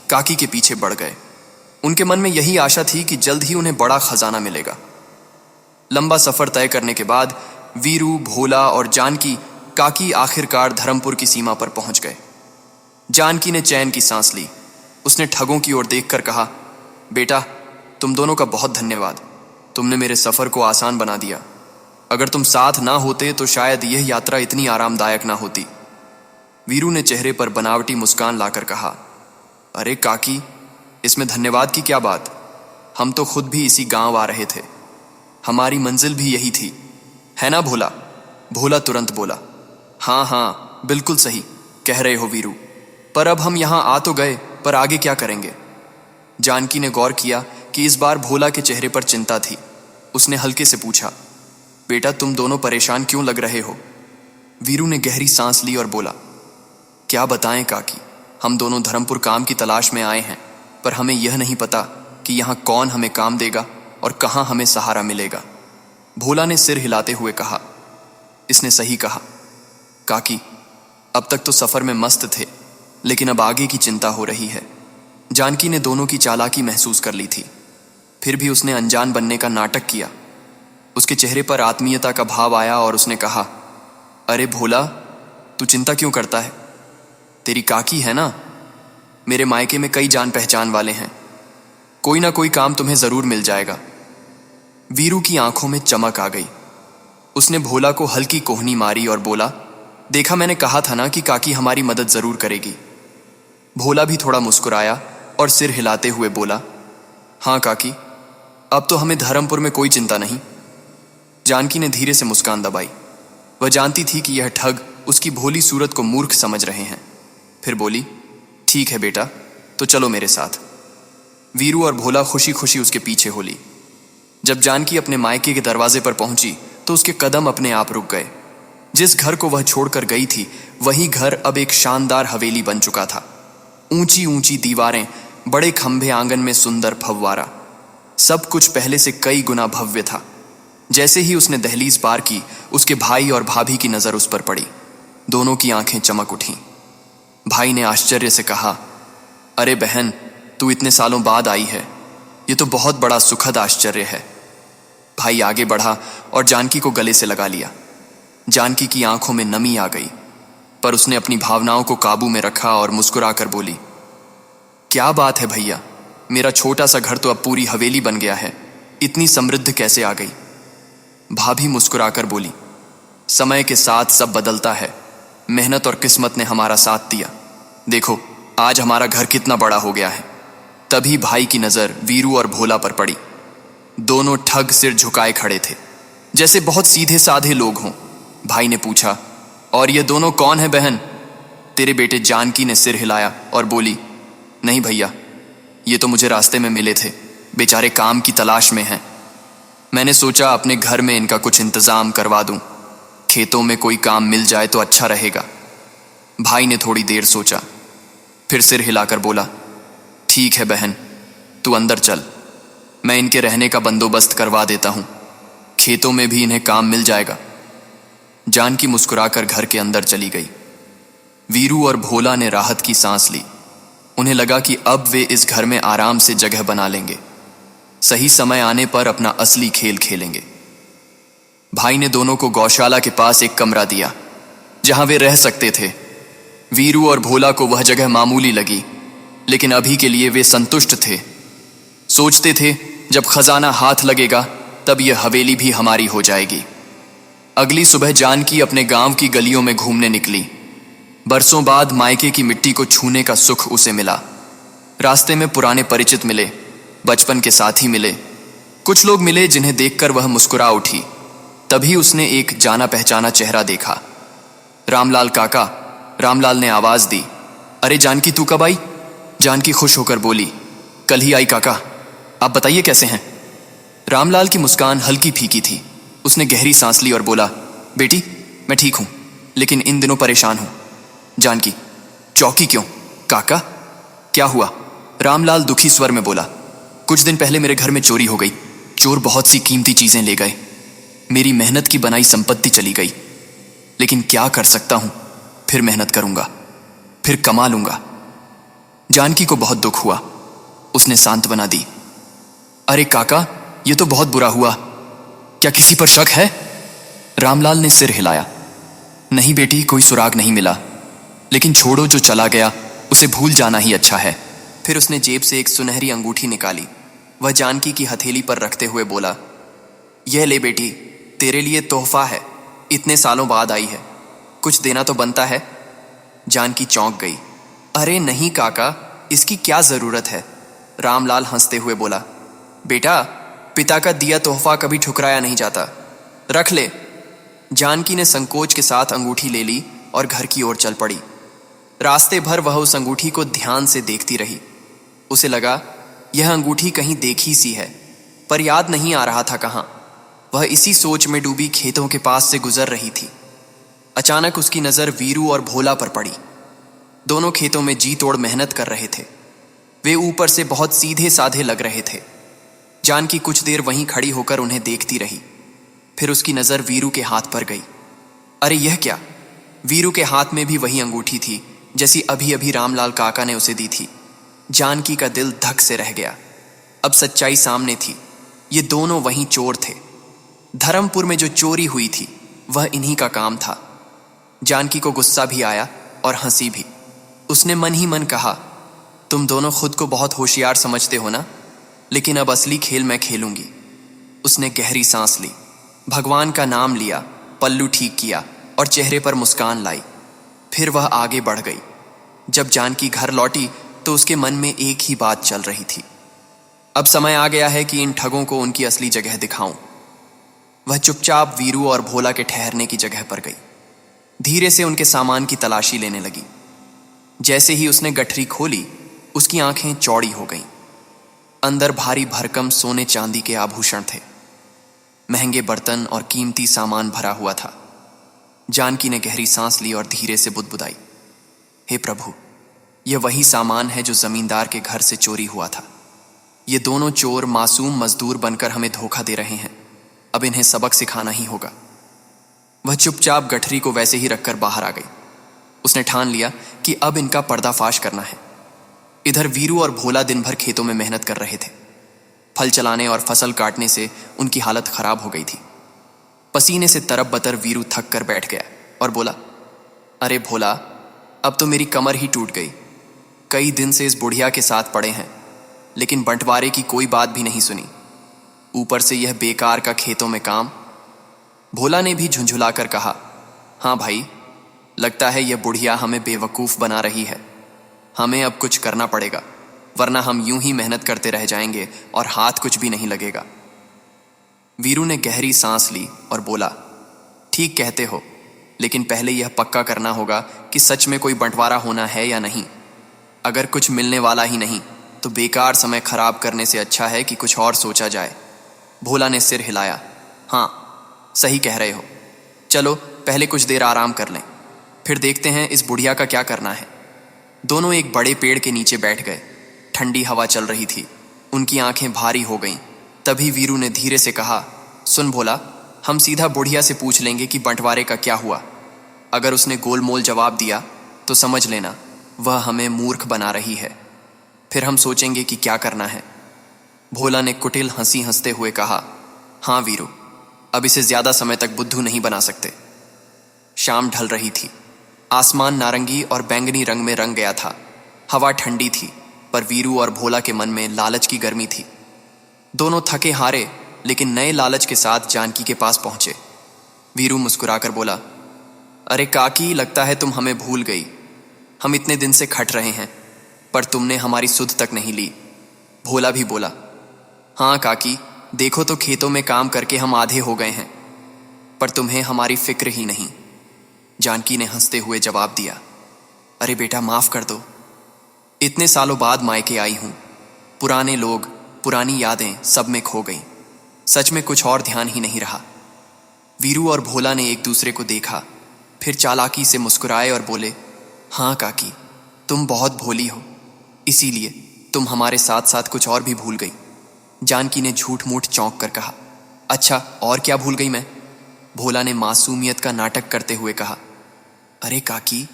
काकी के पीछे बढ़ गए। उनके मन में यही आशा थी कि जल्द ही उन्हें बड़ा खजाना मिलेगा। लंबा सफर तय करने के बाद वीरू, भोला और जानकी काकी आखिरकार धर्मपुर की सीमा पर पहुंच गए। जानकी ने चैन की सांस ली। उसने ठगों की ओर देखकर कहा, बेटा तुम दोनों का बहुत धन्यवाद। तुमने मेरे सफर को आसान बना दिया। अगर तुम साथ ना होते तो शायद यह यात्रा इतनी आरामदायक ना होती। वीरू ने चेहरे पर बनावटी मुस्कान लाकर कहा, अरे काकी, इसमें धन्यवाद की क्या बात? हम तो खुद भी इसी गांव आ रहे थे। हमारी मंजिल भी यही थी, है ना भोला? भोला तुरंत बोला, हाँ हाँ बिल्कुल सही कह रहे हो वीरू, पर अब हम यहां आ तो गए, पर आगे क्या करेंगे? जानकी ने गौर किया कि इस बार भोला के चेहरे पर चिंता थी। उसने हल्के से पूछा, बेटा तुम दोनों परेशान क्यों लग रहे हो? वीरू ने गहरी सांस ली और बोला, क्या बताएं काकी, हम दोनों धर्मपुर काम की तलाश में आए हैं, पर हमें यह नहीं पता कि यहाँ कौन हमें काम देगा और कहाँ हमें सहारा मिलेगा। भोला ने सिर हिलाते हुए कहा, इसने सही कहा काकी, अब तक तो सफर में मस्त थे, लेकिन अब आगे की चिंता हो रही है। जानकी ने दोनों की चालाकी महसूस कर ली थी, फिर भी उसने अनजान बनने का नाटक किया। उसके चेहरे पर आत्मीयता का भाव आया और उसने कहा, अरे भोला, तू चिंता क्यों करता है? तेरी काकी है ना, मेरे मायके में कई जान पहचान वाले हैं, कोई ना कोई काम तुम्हें जरूर मिल जाएगा। वीरू की आंखों में चमक आ गई। उसने भोला को हल्की कोहनी मारी और बोला, देखा, मैंने कहा था ना कि काकी हमारी मदद जरूर करेगी। भोला भी थोड़ा मुस्कुराया और सिर हिलाते हुए बोला, हाँ काकी, अब तो हमें धर्मपुर में कोई चिंता नहीं। जानकी ने धीरे से मुस्कान दबाई। वह जानती थी कि यह ठग उसकी भोली सूरत को मूर्ख समझ रहे हैं। फिर बोली, ठीक है बेटा, तो चलो मेरे साथ। वीरू और भोला खुशी खुशी उसके पीछे हो ली। जब जानकी अपने मायके के दरवाजे पर पहुंची तो उसके कदम अपने आप रुक गए। जिस घर को वह छोड़कर गई थी, वही घर अब एक शानदार हवेली बन चुका था। ऊंची ऊंची दीवारें, बड़े खंभे, आंगन में सुंदर फव्वारा, सब कुछ पहले से कई गुना भव्य था। जैसे ही उसने दहलीज पार की, उसके भाई और भाभी की नजर उस पर पड़ी। दोनों की आंखें चमक उठीं। भाई ने आश्चर्य से कहा, अरे बहन, तू इतने सालों बाद आई है, ये तो बहुत बड़ा सुखद आश्चर्य है। भाई आगे बढ़ा और जानकी को गले से लगा लिया। जानकी की आंखों में नमी आ गई, पर उसने अपनी भावनाओं को काबू में रखा और मुस्कुराकर बोली, क्या बात है भैया, मेरा छोटा सा घर तो अब पूरी हवेली बन गया है, इतनी समृद्ध कैसे आ गई? भाभी मुस्कुराकर बोली, समय के साथ सब बदलता है, मेहनत और किस्मत ने हमारा साथ दिया। देखो आज हमारा घर कितना बड़ा हो गया है। तभी भाई की नजर वीरू और भोला पर पड़ी। दोनों ठग सिर झुकाए खड़े थे, जैसे बहुत सीधे साधे लोग हों। भाई ने पूछा, और ये दोनों कौन है बहन? तेरे बेटे जानकी ने सिर हिलाया और बोली, नहीं भैया, ये तो मुझे रास्ते में मिले थे, बेचारे काम की तलाश में हैं। मैंने सोचा अपने घर में इनका कुछ इंतजाम करवा दूं, खेतों में कोई काम मिल जाए तो अच्छा रहेगा। भाई ने थोड़ी देर सोचा, फिर सिर हिलाकर बोला, ठीक है बहन, तू अंदर चल, मैं इनके रहने का बंदोबस्त करवा देता हूं, खेतों में भी इन्हें काम मिल जाएगा। जानकी मुस्कुराकर घर के अंदर चली गई। वीरू और भोला ने राहत की सांस ली। उन्हें लगा कि अब वे इस घर में आराम से जगह बना लेंगे, सही समय आने पर अपना असली खेल खेलेंगे। भाई ने दोनों को गौशाला के पास एक कमरा दिया जहां वे रह सकते थे। वीरू और भोला को वह जगह मामूली लगी, लेकिन अभी के लिए वे संतुष्ट थे। सोचते थे जब खजाना हाथ लगेगा तब यह हवेली भी हमारी हो जाएगी। अगली सुबह जानकी अपने गांव की गलियों में घूमने निकली। बरसों बाद मायके की मिट्टी को छूने का सुख उसे मिला। रास्ते में पुराने परिचित मिले, बचपन के साथी मिले। कुछ लोग मिले जिन्हें देखकर वह मुस्कुरा उठी। तभी उसने एक जाना पहचाना चेहरा देखा। रामलाल काका। रामलाल ने आवाज दी। अरे जानकी, तू कब आई? जानकी खुश होकर बोली, कल ही आई काका। आप बताइए कैसे हैं? रामलाल की मुस्कान हल्की फीकी थी। उसने गहरी सांस ली और बोला, बेटी मैं ठीक हूं, लेकिन इन दिनों परेशान हूं। जानकी, चौकी क्यों? काका क्या हुआ? रामलाल दुखी स्वर में बोला, कुछ दिन पहले मेरे घर में चोरी हो गई। चोर बहुत सी कीमती चीजें ले गए। मेरी मेहनत की बनाई संपत्ति चली गई। लेकिन क्या कर सकता हूं, फिर मेहनत करूंगा, फिर कमा लूंगा। जानकी को बहुत दुख हुआ। उसने सांत्वना दी, अरे काका ये तो बहुत बुरा हुआ। क्या किसी पर शक है? रामलाल ने सिर हिलाया, नहीं बेटी, कोई सुराग नहीं मिला। लेकिन छोड़ो, जो चला गया उसे भूल जाना ही अच्छा है। फिर उसने जेब से एक सुनहरी अंगूठी निकाली। वह जानकी की हथेली पर रखते हुए बोला, यह ले बेटी, तेरे लिए तोहफा है। इतने सालों बाद आई है, कुछ देना तो बनता है। जानकी चौंक गई। अरे नहीं काका, इसकी क्या जरूरत है? रामलाल हंसते हुए बोला, बेटा पिता का दिया तोहफा कभी ठुकराया नहीं जाता, रख ले। जानकी ने संकोच के साथ अंगूठी ले ली और घर की ओर चल पड़ी। रास्ते भर वह उस अंगूठी को ध्यान से देखती रही। उसे लगा यह अंगूठी कहीं देखी सी है, पर याद नहीं आ रहा था कहाँ। वह इसी सोच में डूबी खेतों के पास से गुजर रही थी। अचानक उसकी नजर वीरू और भोला पर पड़ी। दोनों खेतों में जी तोड़ मेहनत कर रहे थे। वे ऊपर से बहुत सीधे साधे लग रहे थे। जानकी कुछ देर वहीं खड़ी होकर उन्हें देखती रही। फिर उसकी नजर वीरू के हाथ पर गई। अरे यह क्या? वीरू के हाथ में भी वही अंगूठी थी जैसी अभी अभी रामलाल काका ने उसे दी थी। जानकी का दिल धक से रह गया। अब सच्चाई सामने थी। ये दोनों वहीं चोर थे। धर्मपुर में जो चोरी हुई थी वह इन्हीं का काम था। जानकी को गुस्सा भी आया और हंसी भी। उसने मन ही मन कहा, तुम दोनों खुद को बहुत होशियार समझते हो ना, लेकिन अब असली खेल मैं खेलूंगी। उसने गहरी सांस ली, भगवान का नाम लिया, पल्लू ठीक किया और चेहरे पर मुस्कान लाई। फिर वह आगे बढ़ गई। जब जानकी घर लौटी तो उसके मन में एक ही बात चल रही थी, अब समय आ गया है कि इन ठगों को उनकी असली जगह दिखाऊं। वह चुपचाप वीरू और भोला के ठहरने की जगह पर गई। धीरे से उनके सामान की तलाशी लेने लगी। जैसे ही उसने गठरी खोली, उसकी आंखें चौड़ी हो गईं। अंदर भारी भरकम सोने चांदी के आभूषण थे। महंगे बर्तन और कीमती सामान भरा हुआ था। जानकी ने गहरी सांस ली और धीरे से बुदबुदाई, हे प्रभु, यह वही सामान है जो जमींदार के घर से चोरी हुआ था। ये दोनों चोर मासूम मजदूर बनकर हमें धोखा दे रहे हैं। अब इन्हें सबक सिखाना ही होगा। वह चुपचाप गठरी को वैसे ही रखकर बाहर आ गई। उसने ठान लिया कि अब इनका पर्दाफाश करना है। इधर वीरू और भोला दिन भर खेतों में मेहनत कर रहे थे। फल चलाने और फसल काटने से उनकी हालत खराब हो गई थी। पसीने से तरब बतर वीरू थक कर बैठ गया और बोला, अरे भोला, अब तो मेरी कमर ही टूट गई। कई दिन से इस बुढ़िया के साथ पड़े हैं, लेकिन बंटवारे की कोई बात भी नहीं सुनी। ऊपर से यह बेकार का खेतों में काम। भोला ने भी झुंझुलाकर कहा, हाँ भाई, लगता है यह बुढ़िया हमें बेवकूफ़ बना रही है। हमें अब कुछ करना पड़ेगा, वरना हम यूं ही मेहनत करते रह जाएंगे और हाथ कुछ भी नहीं लगेगा। वीरू ने गहरी सांस ली और बोला, ठीक कहते हो, लेकिन पहले यह पक्का करना होगा कि सच में कोई बंटवारा होना है या नहीं। अगर कुछ मिलने वाला ही नहीं तो बेकार समय खराब करने से अच्छा है कि कुछ और सोचा जाए। भोला ने सिर हिलाया, हाँ सही कह रहे हो। चलो पहले कुछ देर आराम कर लें, फिर देखते हैं इस बुढ़िया का क्या करना है। दोनों एक बड़े पेड़ के नीचे बैठ गए। ठंडी हवा चल रही थी। उनकी आंखें भारी हो गईं। तभी वीरू ने धीरे से कहा, सुन भोला, हम सीधा बुढ़िया से पूछ लेंगे कि बंटवारे का क्या हुआ। अगर उसने गोलमोल जवाब दिया तो समझ लेना वह हमें मूर्ख बना रही है। फिर हम सोचेंगे कि क्या करना है। भोला ने कुटिल हंसी हंसते हुए कहा, हाँ वीरू, अब इसे ज्यादा समय तक बुद्धू नहीं बना सकते। शाम ढल रही थी। आसमान नारंगी और बैंगनी रंग में रंग गया था। हवा ठंडी थी, पर वीरू और भोला के मन में लालच की गर्मी थी। दोनों थके हारे लेकिन नए लालच के साथ जानकी के पास पहुंचे। वीरू मुस्कुराकर बोला, अरे काकी, लगता है तुम हमें भूल गई। हम इतने दिन से खट रहे हैं, पर तुमने हमारी सुध तक नहीं ली। भोला भी बोला, हाँ काकी, देखो तो खेतों में काम करके हम आधे हो गए हैं, पर तुम्हें हमारी फिक्र ही नहीं। जानकी ने हंसते हुए जवाब दिया, अरे बेटा माफ कर दो, इतने सालों बाद मायके आई हूं, पुराने लोग, पुरानी यादें सब में खो गई। सच में कुछ और ध्यान ही नहीं रहा। वीरू और भोला ने एक दूसरे को देखा, फिर चालाकी से मुस्कुराए और बोले, हाँ काकी, तुम बहुत भोली हो, इसीलिए तुम हमारे साथ साथ कुछ और भी भूल गई। जानकी ने झूठ मूठ चौंक कर कहा, अच्छा और क्या भूल गई मैं? भोला ने मासूमियत का नाटक करते हुए कहा, अरे काकी,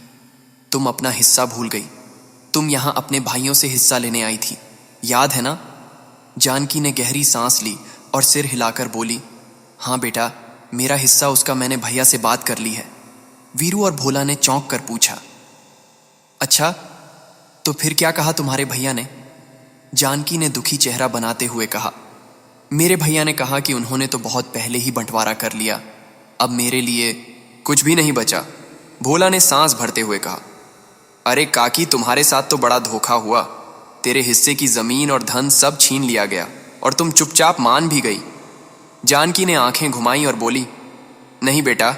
तुम अपना हिस्सा भूल गई। तुम यहां अपने भाइयों से हिस्सा लेने आई थी, याद है ना? जानकी ने गहरी सांस ली और सिर हिलाकर बोली, हाँ बेटा, मेरा हिस्सा उसका मैंने भैया से बात कर ली है। वीरू और भोला ने चौंक कर पूछा, अच्छा तो फिर क्या कहा तुम्हारे भैया ने? जानकी ने दुखी चेहरा बनाते हुए कहा, मेरे भैया ने कहा कि उन्होंने तो बहुत पहले ही बंटवारा कर लिया, अब मेरे लिए कुछ भी नहीं बचा। भोला ने सांस भरते हुए कहा, अरे काकी, तुम्हारे साथ तो बड़ा धोखा हुआ। तेरे हिस्से की जमीन और धन सब छीन लिया गया और तुम चुपचाप मान भी गई। जानकी ने आंखें घुमाई और बोली, नहीं बेटा,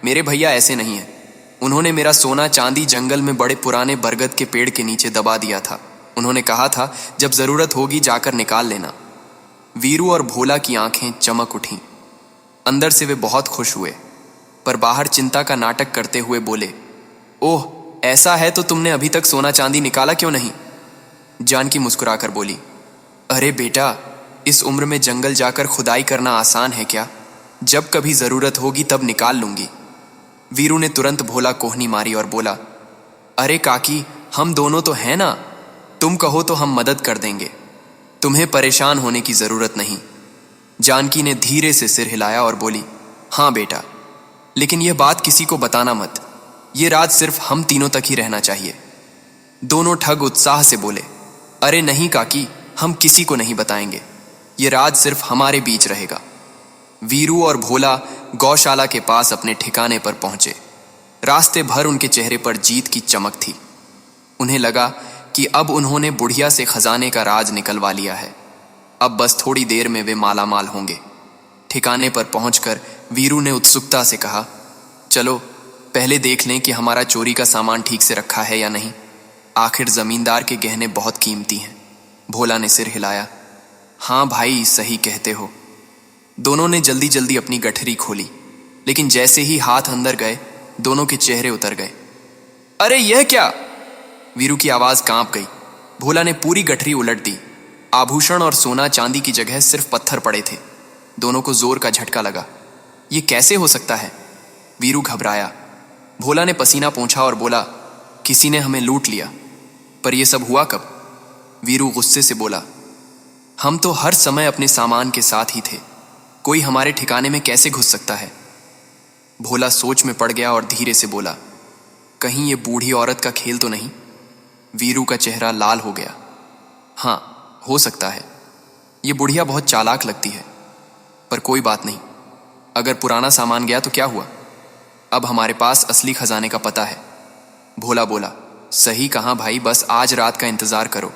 मेरे भैया ऐसे नहीं हैं। उन्होंने मेरा सोना चांदी जंगल में बड़े पुराने बरगद के पेड़ के नीचे दबा दिया था। उन्होंने कहा था जब जरूरत होगी जाकर निकाल लेना। वीरू और भोला की आंखें चमक उठीं। अंदर से वे बहुत खुश हुए, पर बाहर चिंता का नाटक करते हुए बोले, ओह ऐसा है तो तुमने अभी तक सोना चांदी निकाला क्यों नहीं? जानकी मुस्कुराकर बोली, अरे बेटा, इस उम्र में जंगल जाकर खुदाई करना आसान है क्या? जब कभी जरूरत होगी तब निकाल लूंगी। वीरू ने तुरंत भोला कोहनी मारी और बोला, अरे काकी, हम दोनों तो हैं ना, तुम कहो तो हम मदद कर देंगे, तुम्हें परेशान होने की जरूरत नहीं। जानकी ने धीरे से सिर हिलाया और बोली, हाँ बेटा, लेकिन यह बात किसी को बताना मत, यह राज सिर्फ हम तीनों तक ही रहना चाहिए। दोनों ठग उत्साह से बोले, अरे नहीं काकी, हम किसी को नहीं बताएंगे, यह राज सिर्फ हमारे बीच रहेगा। वीरू और भोला गौशाला के पास अपने ठिकाने पर पहुंचे। रास्ते भर उनके चेहरे पर जीत की चमक थी। उन्हें लगा कि अब उन्होंने बुढ़िया से खजाने का राज निकलवा लिया है, अब बस थोड़ी देर में वे मालामाल होंगे। ठिकाने पर पहुंचकर वीरू ने उत्सुकता से कहा, चलो पहले देख लें कि हमारा चोरी का सामान ठीक से रखा है या नहीं, आखिर जमींदार के गहने बहुत कीमती हैं। भोला ने सिर हिलाया, हाँ भाई, सही कहते हो। दोनों ने जल्दी जल्दी अपनी गठरी खोली, लेकिन जैसे ही हाथ अंदर गए दोनों के चेहरे उतर गए। अरे यह क्या? वीरू की आवाज कांप गई। भोला ने पूरी गठरी उलट दी। आभूषण और सोना चांदी की जगह सिर्फ पत्थर पड़े थे। दोनों को जोर का झटका लगा। ये कैसे हो सकता है? वीरू घबराया। भोला ने पसीना पोंछा और बोला, किसी ने हमें लूट लिया। पर यह सब हुआ कब? वीरू गुस्से से बोला, हम तो हर समय अपने सामान के साथ ही थे, कोई हमारे ठिकाने में कैसे घुस सकता है? भोला सोच में पड़ गया और धीरे से बोला, कहीं ये बूढ़ी औरत का खेल तो नहीं? वीरू का चेहरा लाल हो गया। हाँ, हो सकता है। ये बुढ़िया बहुत चालाक लगती है, पर कोई बात नहीं, अगर पुराना सामान गया तो क्या हुआ? अब हमारे पास असली खजाने का पता है। भोला बोला, सही कहा भाई, बस आज रात का इंतजार करो,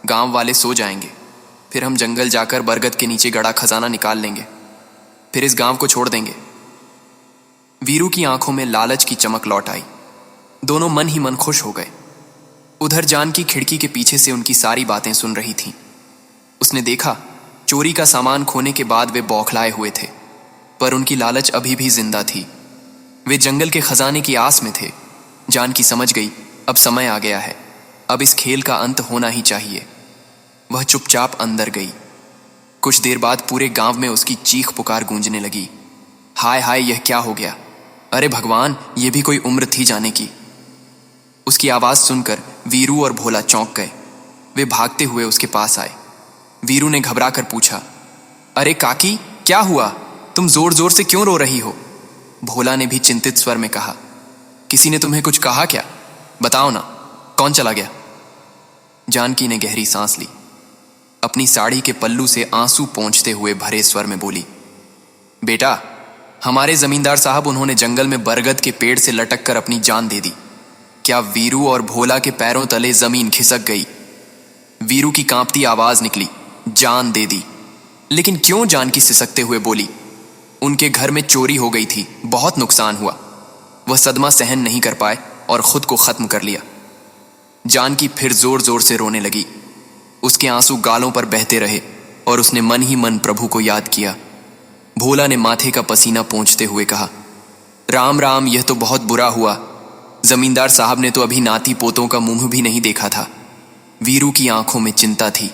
गांव वाले सो जाएंगे, फिर हम जंगल जाकर बरगद के नीचे गड़ा खजाना निकाल लेंगे, फिर इस गांव को छोड़ देंगे। वीरू की आंखों में लालच की चमक लौट आई। दोनों मन ही मन खुश हो गए। उधर जानकी खिड़की के पीछे से उनकी सारी बातें सुन रही थी। उसने देखा, चोरी का सामान खोने के बाद वे बौखलाए हुए थे, पर उनकी लालच अभी भी जिंदा थी। वे जंगल के खजाने की आस में थे। जानकी समझ गई, अब समय आ गया है, अब इस खेल का अंत होना ही चाहिए। वह चुपचाप अंदर गई। कुछ देर बाद पूरे गांव में उसकी चीख पुकार गूंजने लगी, हाय हाय, यह क्या हो गया? अरे भगवान, यह भी कोई उम्र थी जाने की। उसकी आवाज सुनकर वीरू और भोला चौंक गए। वे भागते हुए उसके पास आए। वीरू ने घबरा कर पूछा, अरे काकी, क्या हुआ? तुम जोर जोर से क्यों रो रही हो? भोला ने भी चिंतित स्वर में कहा, किसी ने तुम्हें कुछ कहा क्या? बताओ ना, कौन चला गया? जानकी ने गहरी सांस ली। अपनी साड़ी के पल्लू से आंसू पोंछते हुए भरे स्वर में बोली, बेटा, हमारे जमींदार साहब, उन्होंने जंगल में बरगद के पेड़ से लटक कर अपनी जान दे दी। क्या? वीरू और भोला के पैरों तले जमीन खिसक गई। वीरू की कांपती आवाज निकली, जान दे दी। लेकिन क्यों? जानकी सिसकते हुए बोली। उनके घर में चोरी हो गई थी, बहुत नुकसान हुआ। वह सदमा सहन नहीं कर पाए और खुद को खत्म कर लिया। जानकी फिर जोर जोर से रोने लगी। उसके आंसू गालों पर बहते रहे और उसने मन ही मन प्रभु को याद किया। भोला ने माथे का पसीना पोंछते हुए कहा, राम राम, यह तो बहुत बुरा हुआ। जमींदार साहब ने तो अभी नाती पोतों का मुंह भी नहीं देखा था। वीरू की आंखों में चिंता थी,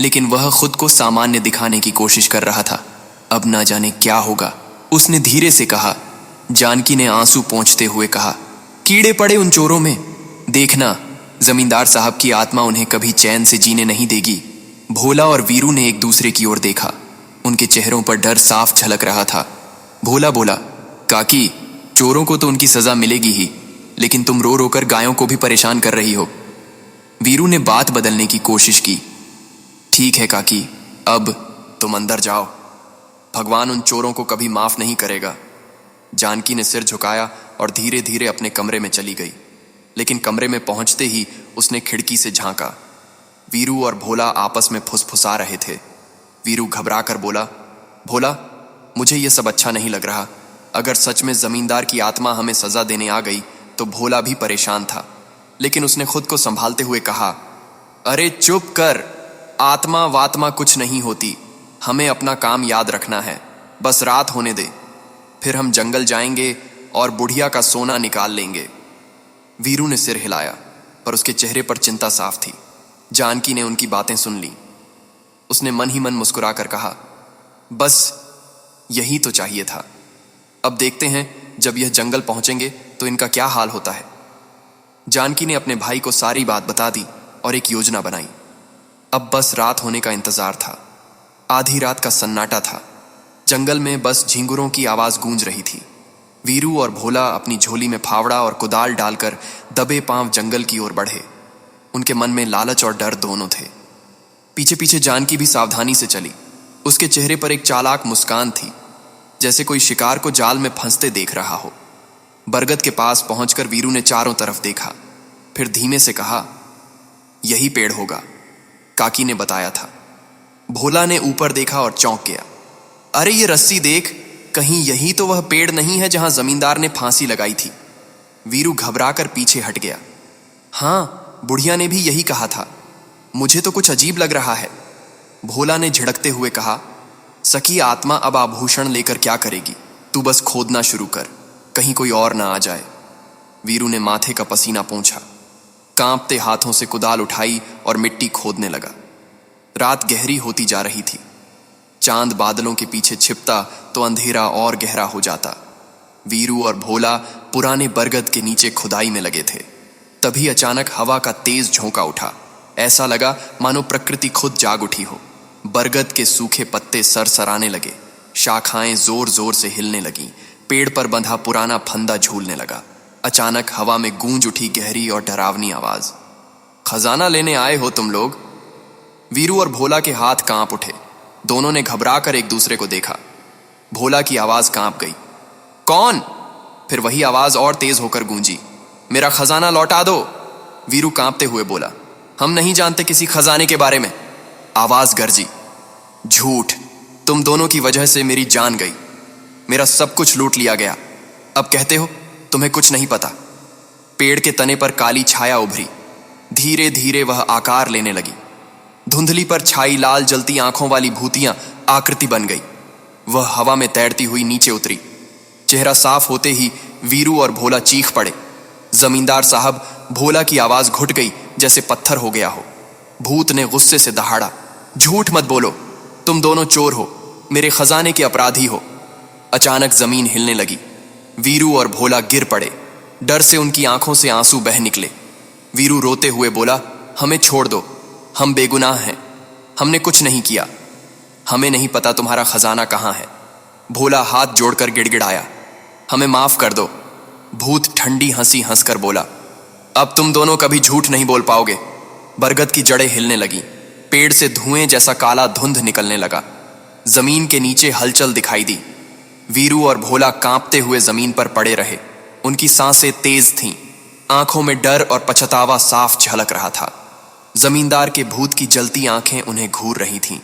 लेकिन वह खुद को सामान्य दिखाने की कोशिश कर रहा था। अब ना जाने क्या होगा, उसने धीरे से कहा। जानकी ने आंसू पोंछते हुए कहा, कीड़े पड़े उन चोरों में। देखना, जमींदार साहब की आत्मा उन्हें कभी चैन से जीने नहीं देगी। भोला और वीरू ने एक दूसरे की ओर देखा। उनके चेहरों पर डर साफ झलक रहा था। भोला बोला, काकी, चोरों को तो उनकी सजा मिलेगी ही, लेकिन तुम रो रो कर गायों को भी परेशान कर रही हो। वीरू ने बात बदलने की कोशिश की। ठीक है काकी, अब तुम अंदर जाओ। भगवान उन चोरों को कभी माफ नहीं करेगा। जानकी ने सिर झुकाया और धीरे धीरे अपने कमरे में चली गई। लेकिन कमरे में पहुंचते ही उसने खिड़की से झांका। वीरू और भोला आपस में फुसफुसा रहे थे। वीरू घबरा कर बोला, भोला, मुझे यह सब अच्छा नहीं लग रहा। अगर सच में जमींदार की आत्मा हमें सजा देने आ गई तो भोला भी परेशान था, लेकिन उसने खुद को संभालते हुए कहा, अरे चुप कर, आत्मा वात्मा कुछ नहीं होती। हमें अपना काम याद रखना है, बस रात होने दे, फिर हम जंगल जाएंगे और बुढ़िया का सोना निकाल लेंगे। वीरू ने सिर हिलाया, पर उसके चेहरे पर चिंता साफ थी। जानकी ने उनकी बातें सुन ली। उसने मन ही मन मुस्कुरा कर कहा, बस यही तो चाहिए था। अब देखते हैं जब यह जंगल पहुंचेंगे तो इनका क्या हाल होता है। जानकी ने अपने भाई को सारी बात बता दी और एक योजना बनाई। अब बस रात होने का इंतजार था। आधी रात का सन्नाटा था। जंगल में बस झिंगुरों की आवाज गूंज रही थी। वीरू और भोला अपनी झोली में फावड़ा और कुदाल डालकर दबे पांव जंगल की ओर बढ़े। उनके मन में लालच और डर दोनों थे। पीछे पीछे जानकी भी सावधानी से चली। उसके चेहरे पर एक चालाक मुस्कान थी, जैसे कोई शिकार को जाल में फंसते देख रहा हो। बरगद के पास पहुंचकर वीरू ने चारों तरफ देखा, फिर धीमे से कहा, यही पेड़ होगा, काकी ने बताया था। भोला ने ऊपर देखा और चौंक गया। अरे ये रस्सी देख, कहीं यही तो वह पेड़ नहीं है जहां जमींदार ने फांसी लगाई थी। वीरू घबराकर पीछे हट गया। हाँ, बुढ़िया ने भी यही कहा था। मुझे तो कुछ अजीब लग रहा है। भोला ने झिड़कते हुए कहा, सखी आत्मा अब आभूषण लेकर क्या करेगी? तू बस खोदना शुरू कर, कहीं कोई और ना आ जाए। वीरू ने माथे का पसीना पोंछा, कांपते हाथों से कुदाल उठाई और मिट्टी खोदने लगा। रात गहरी होती जा रही थी। चांद बादलों के पीछे छिपता तो अंधेरा और गहरा हो जाता। वीरू और भोला पुराने बरगद के नीचे खुदाई में लगे थे। तभी अचानक हवा का तेज झोंका उठा। ऐसा लगा मानो प्रकृति खुद जाग उठी हो। बरगद के सूखे पत्ते सरसराने लगे, शाखाएं जोर जोर से हिलने लगीं, पेड़ पर बंधा पुराना फंदा झूलने लगा। अचानक हवा में गूंज उठी गहरी और डरावनी आवाज, खजाना लेने आए हो तुम लोग? वीरू और भोला के हाथ कांप उठे। दोनों ने घबरा कर एक दूसरे को देखा। भोला की आवाज कांप गई, कौन? फिर वही आवाज और तेज होकर गूंजी, मेरा खजाना लौटा दो। वीरू कांपते हुए बोला, हम नहीं जानते किसी खजाने के बारे में। आवाज गरजी, झूठ, तुम दोनों की वजह से मेरी जान गई, मेरा सब कुछ लूट लिया गया। अब कहते हो तुम्हें कुछ नहीं पता। पेड़ के तने पर काली छाया उभरी। धीरे धीरे वह आकार लेने लगी। धुंधली पर छाई लाल जलती आंखों वाली भूतियां आकृति बन गई। वह हवा में तैरती हुई नीचे उतरी। चेहरा साफ होते ही वीरू और भोला चीख पड़े। जमींदार साहब, भोला की आवाज घुट गई जैसे पत्थर हो गया हो। भूत ने गुस्से से दहाड़ा, झूठ मत बोलो, तुम दोनों चोर हो, मेरे खजाने के अपराधी हो। अचानक जमीन हिलने लगी। वीरू और भोला गिर पड़े। डर से उनकी आंखों से आंसू बह निकले। वीरू रोते हुए बोला, हमें छोड़ दो, हम बेगुनाह हैं, हमने कुछ नहीं किया, हमें नहीं पता तुम्हारा खजाना कहाँ है। भोला हाथ जोड़कर गिड़गिड़ाया, हमें माफ कर दो। भूत ठंडी हंसी हंसकर बोला, अब तुम दोनों कभी झूठ नहीं बोल पाओगे। बरगद की जड़ें हिलने लगीं। पेड़ से धुएं जैसा काला धुंध निकलने लगा। जमीन के नीचे हलचल दिखाई दी। वीरू और भोला कांपते हुए जमीन पर पड़े रहे। उनकी सांसें तेज थीं। आंखों में डर और पछतावा साफ झलक रहा था। जमींदार के भूत की जलती आंखें उन्हें घूर रही थीं।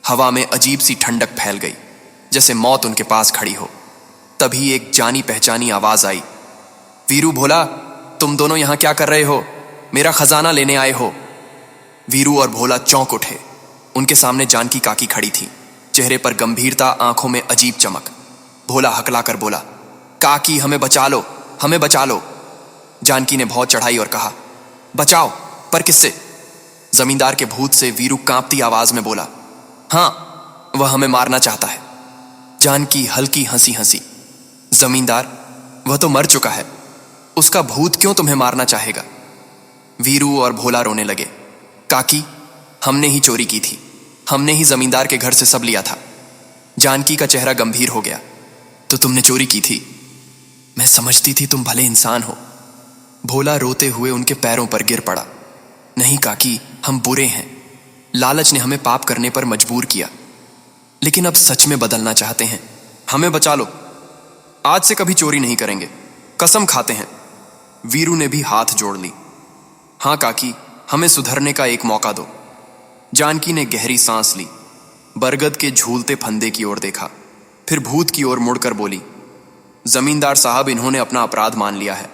हवा में अजीब सी ठंडक फैल गई, जैसे मौत उनके पास खड़ी हो। तभी एक जानी पहचानी आवाज आई, वीरू भोला, तुम दोनों यहां क्या कर रहे हो? मेरा खजाना लेने आए हो? वीरू और भोला चौंक उठे। उनके सामने जानकी काकी खड़ी थी, चेहरे पर गंभीरता, आंखों में अजीब चमक। भोला हकला कर बोला, काकी हमें बचा लो, हमें बचा लो। जानकी ने बहुत चढ़ाई और कहा, बचाओ, पर किससे? जमींदार के भूत से, वीरू कांपती आवाज में बोला। हां, वह हमें मारना चाहता है। जानकी हल्की हंसी हंसी, जमींदार, वह तो मर चुका है, उसका भूत क्यों तुम्हें मारना चाहेगा? वीरू और भोला रोने लगे। काकी, हमने ही चोरी की थी, हमने ही जमींदार के घर से सब लिया था। जानकी का चेहरा गंभीर हो गया। तो तुमने चोरी की थी? मैं समझती थी तुम भले इंसान हो। भोला रोते हुए उनके पैरों पर गिर पड़ा। नहीं काकी, हम बुरे हैं, लालच ने हमें पाप करने पर मजबूर किया, लेकिन अब सच में बदलना चाहते हैं। हमें बचा लो, आज से कभी चोरी नहीं करेंगे, कसम खाते हैं। वीरू ने भी हाथ जोड़ ली। हां काकी, हमें सुधरने का एक मौका दो। जानकी ने गहरी सांस ली, बरगद के झूलते फंदे की ओर देखा, फिर भूत की ओर मुड़कर बोली, जमींदार साहब, इन्होंने अपना अपराध मान लिया है,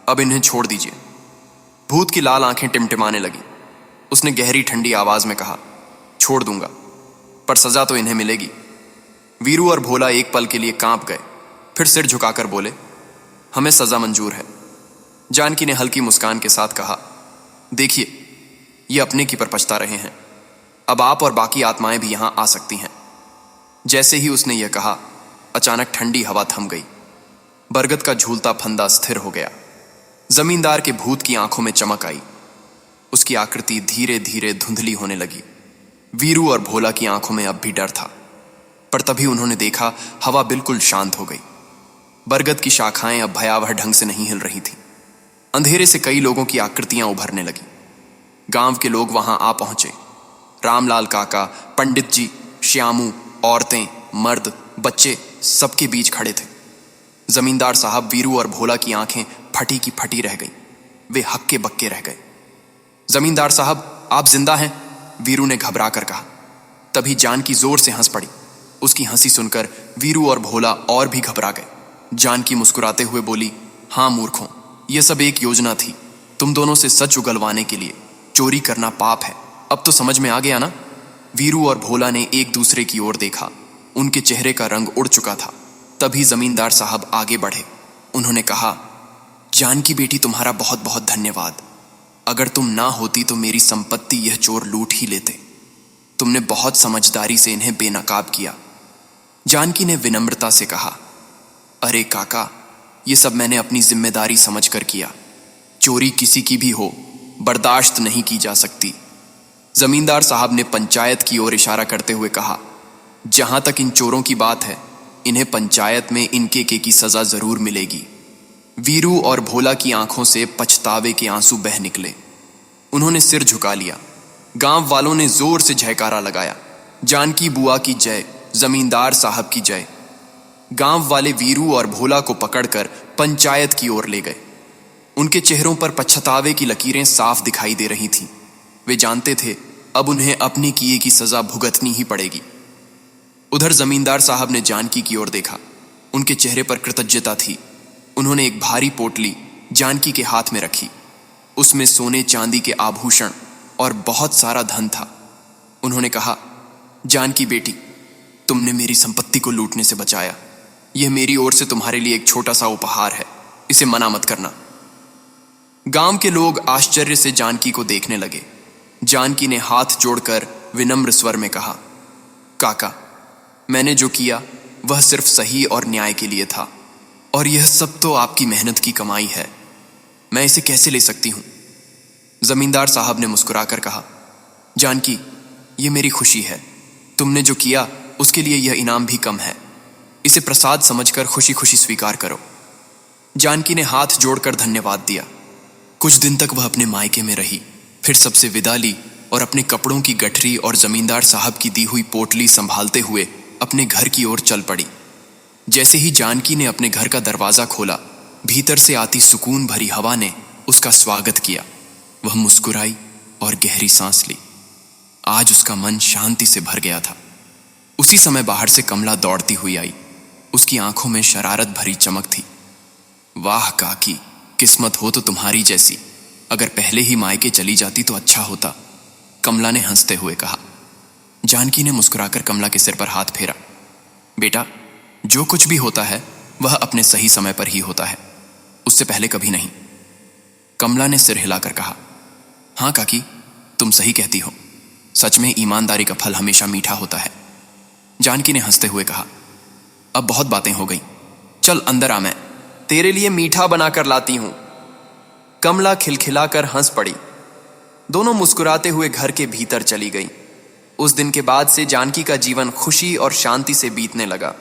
अब इन्हें छोड़ दीजिए। भूत की लाल आंखें टिमटिमाने लगी। उसने गहरी ठंडी आवाज में कहा, छोड़ दूंगा, पर सजा तो इन्हें मिलेगी। वीरू और भोला एक पल के लिए कांप गए, फिर सिर झुकाकर बोले, हमें सजा मंजूर है। जानकी ने हल्की मुस्कान के साथ कहा, देखिए, ये अपने की पर पछता रहे हैं, अब आप और बाकी आत्माएं भी यहां आ सकती हैं। जैसे ही उसने यह कहा, अचानक ठंडी हवा थम गई। बरगद का झूलता फंदा स्थिर हो गया। जमींदार के भूत की आंखों में चमक आई। उसकी आकृति धीरे धीरे धुंधली होने लगी। वीरू और भोला की आंखों में अब भी डर था, पर तभी उन्होंने देखा, हवा बिल्कुल शांत हो गई। बरगद की शाखाएं अब भयावह ढंग से नहीं हिल रही थीं। अंधेरे से कई लोगों की आकृतियां उभरने लगी। गांव के लोग वहां आ पहुंचे। रामलाल काका, पंडित जी, श्यामू, औरतें, मर्द, बच्चे सबके बीच खड़े थे। जमींदार साहब, वीरू और भोला की आंखें फटी की फटी रह गईं। वे हक्के बक्के रह गए। जमींदार साहब, आप जिंदा हैं? वीरू ने घबरा कर कहा। तभी जानकी जोर से हंस पड़ी। उसकी हंसी सुनकर वीरू और भोला और भी घबरा गए। जानकी मुस्कुराते हुए बोली, हां मूर्खों, यह सब एक योजना थी, तुम दोनों से सच उगलवाने के लिए। चोरी करना पाप है, अब तो समझ में आ गया ना? वीरू और भोला ने एक दूसरे की ओर देखा। उनके चेहरे का रंग उड़ चुका था। तभी जमींदार साहब आगे बढ़े। उन्होंने कहा, जानकी बेटी, तुम्हारा बहुत बहुत धन्यवाद। अगर तुम ना होती तो मेरी संपत्ति यह चोर लूट ही लेते। तुमने बहुत समझदारी से इन्हें बेनकाब किया। जानकी ने विनम्रता से कहा, अरे काका, यह सब मैंने अपनी जिम्मेदारी समझकर किया। चोरी किसी की भी हो, बर्दाश्त नहीं की जा सकती। जमींदार साहब ने पंचायत की ओर इशारा करते हुए कहा, जहां तक इन चोरों की बात है, इन्हें पंचायत में इनके के की सजा जरूर मिलेगी। वीरू और भोला की आंखों से पछतावे के आंसू बह निकले। उन्होंने सिर झुका लिया। गांव वालों ने जोर से जयकारा लगाया, जानकी बुआ की जय, जमींदार साहब की जय। गांव वाले वीरू और भोला को पकड़कर पंचायत की ओर ले गए। उनके चेहरों पर पछतावे की लकीरें साफ दिखाई दे रही थीं। वे जानते थे, अब उन्हें अपने किए की सजा भुगतनी ही पड़ेगी। उधर जमींदार साहब ने जानकी की ओर देखा। उनके चेहरे पर कृतज्ञता थी। उन्होंने एक भारी पोटली जानकी के हाथ में रखी। उसमें सोने चांदी के आभूषण और बहुत सारा धन था। उन्होंने कहा, जानकी बेटी, तुमने मेरी संपत्ति को लूटने से बचाया। यह मेरी ओर से तुम्हारे लिए एक छोटा सा उपहार है, इसे मना मत करना। गांव के लोग आश्चर्य से जानकी को देखने लगे। जानकी ने हाथ जोड़कर विनम्र स्वर में कहा, काका, मैंने जो किया वह सिर्फ सही और न्याय के लिए था, और यह सब तो आपकी मेहनत की कमाई है। मैं इसे कैसे ले सकती हूं? जमींदार साहब ने मुस्कुराकर कहा, जानकी, यह मेरी खुशी है। तुमने जो किया उसके लिए यह इनाम भी कम है। इसे प्रसाद समझकर खुशी खुशी स्वीकार करो। जानकी ने हाथ जोड़कर धन्यवाद दिया। कुछ दिन तक वह अपने मायके में रही, फिर सबसे विदा ली और अपने कपड़ों की गठरी और जमींदार साहब की दी हुई पोटली संभालते हुए अपने घर की ओर चल पड़ी। जैसे ही जानकी ने अपने घर का दरवाजा खोला, भीतर से आती सुकून भरी हवा ने उसका स्वागत किया। वह मुस्कुराई और गहरी सांस ली। आज उसका मन शांति से भर गया था। उसी समय बाहर से कमला दौड़ती हुई आई। उसकी आंखों में शरारत भरी चमक थी। वाह काकी, किस्मत हो तो तुम्हारी जैसी। अगर पहले ही मायके चली जाती तो अच्छा होता, कमला ने हंसते हुए कहा। जानकी ने मुस्कुराकर कमला के सिर पर हाथ फेरा। बेटा, जो कुछ भी होता है वह अपने सही समय पर ही होता है, उससे पहले कभी नहीं। कमला ने सिर हिलाकर कहा। हाँ काकी, तुम सही कहती हो। सच में ईमानदारी का फल हमेशा मीठा होता है। जानकी ने हंसते हुए कहा। अब बहुत बातें हो गई, चल अंदर आ, मैं तेरे लिए मीठा बनाकर लाती हूं। कमला खिलखिलाकर हंस पड़ी। दोनों मुस्कुराते हुए घर के भीतर चली गई। उस दिन के बाद से जानकी का जीवन खुशी और शांति से बीतने लगा।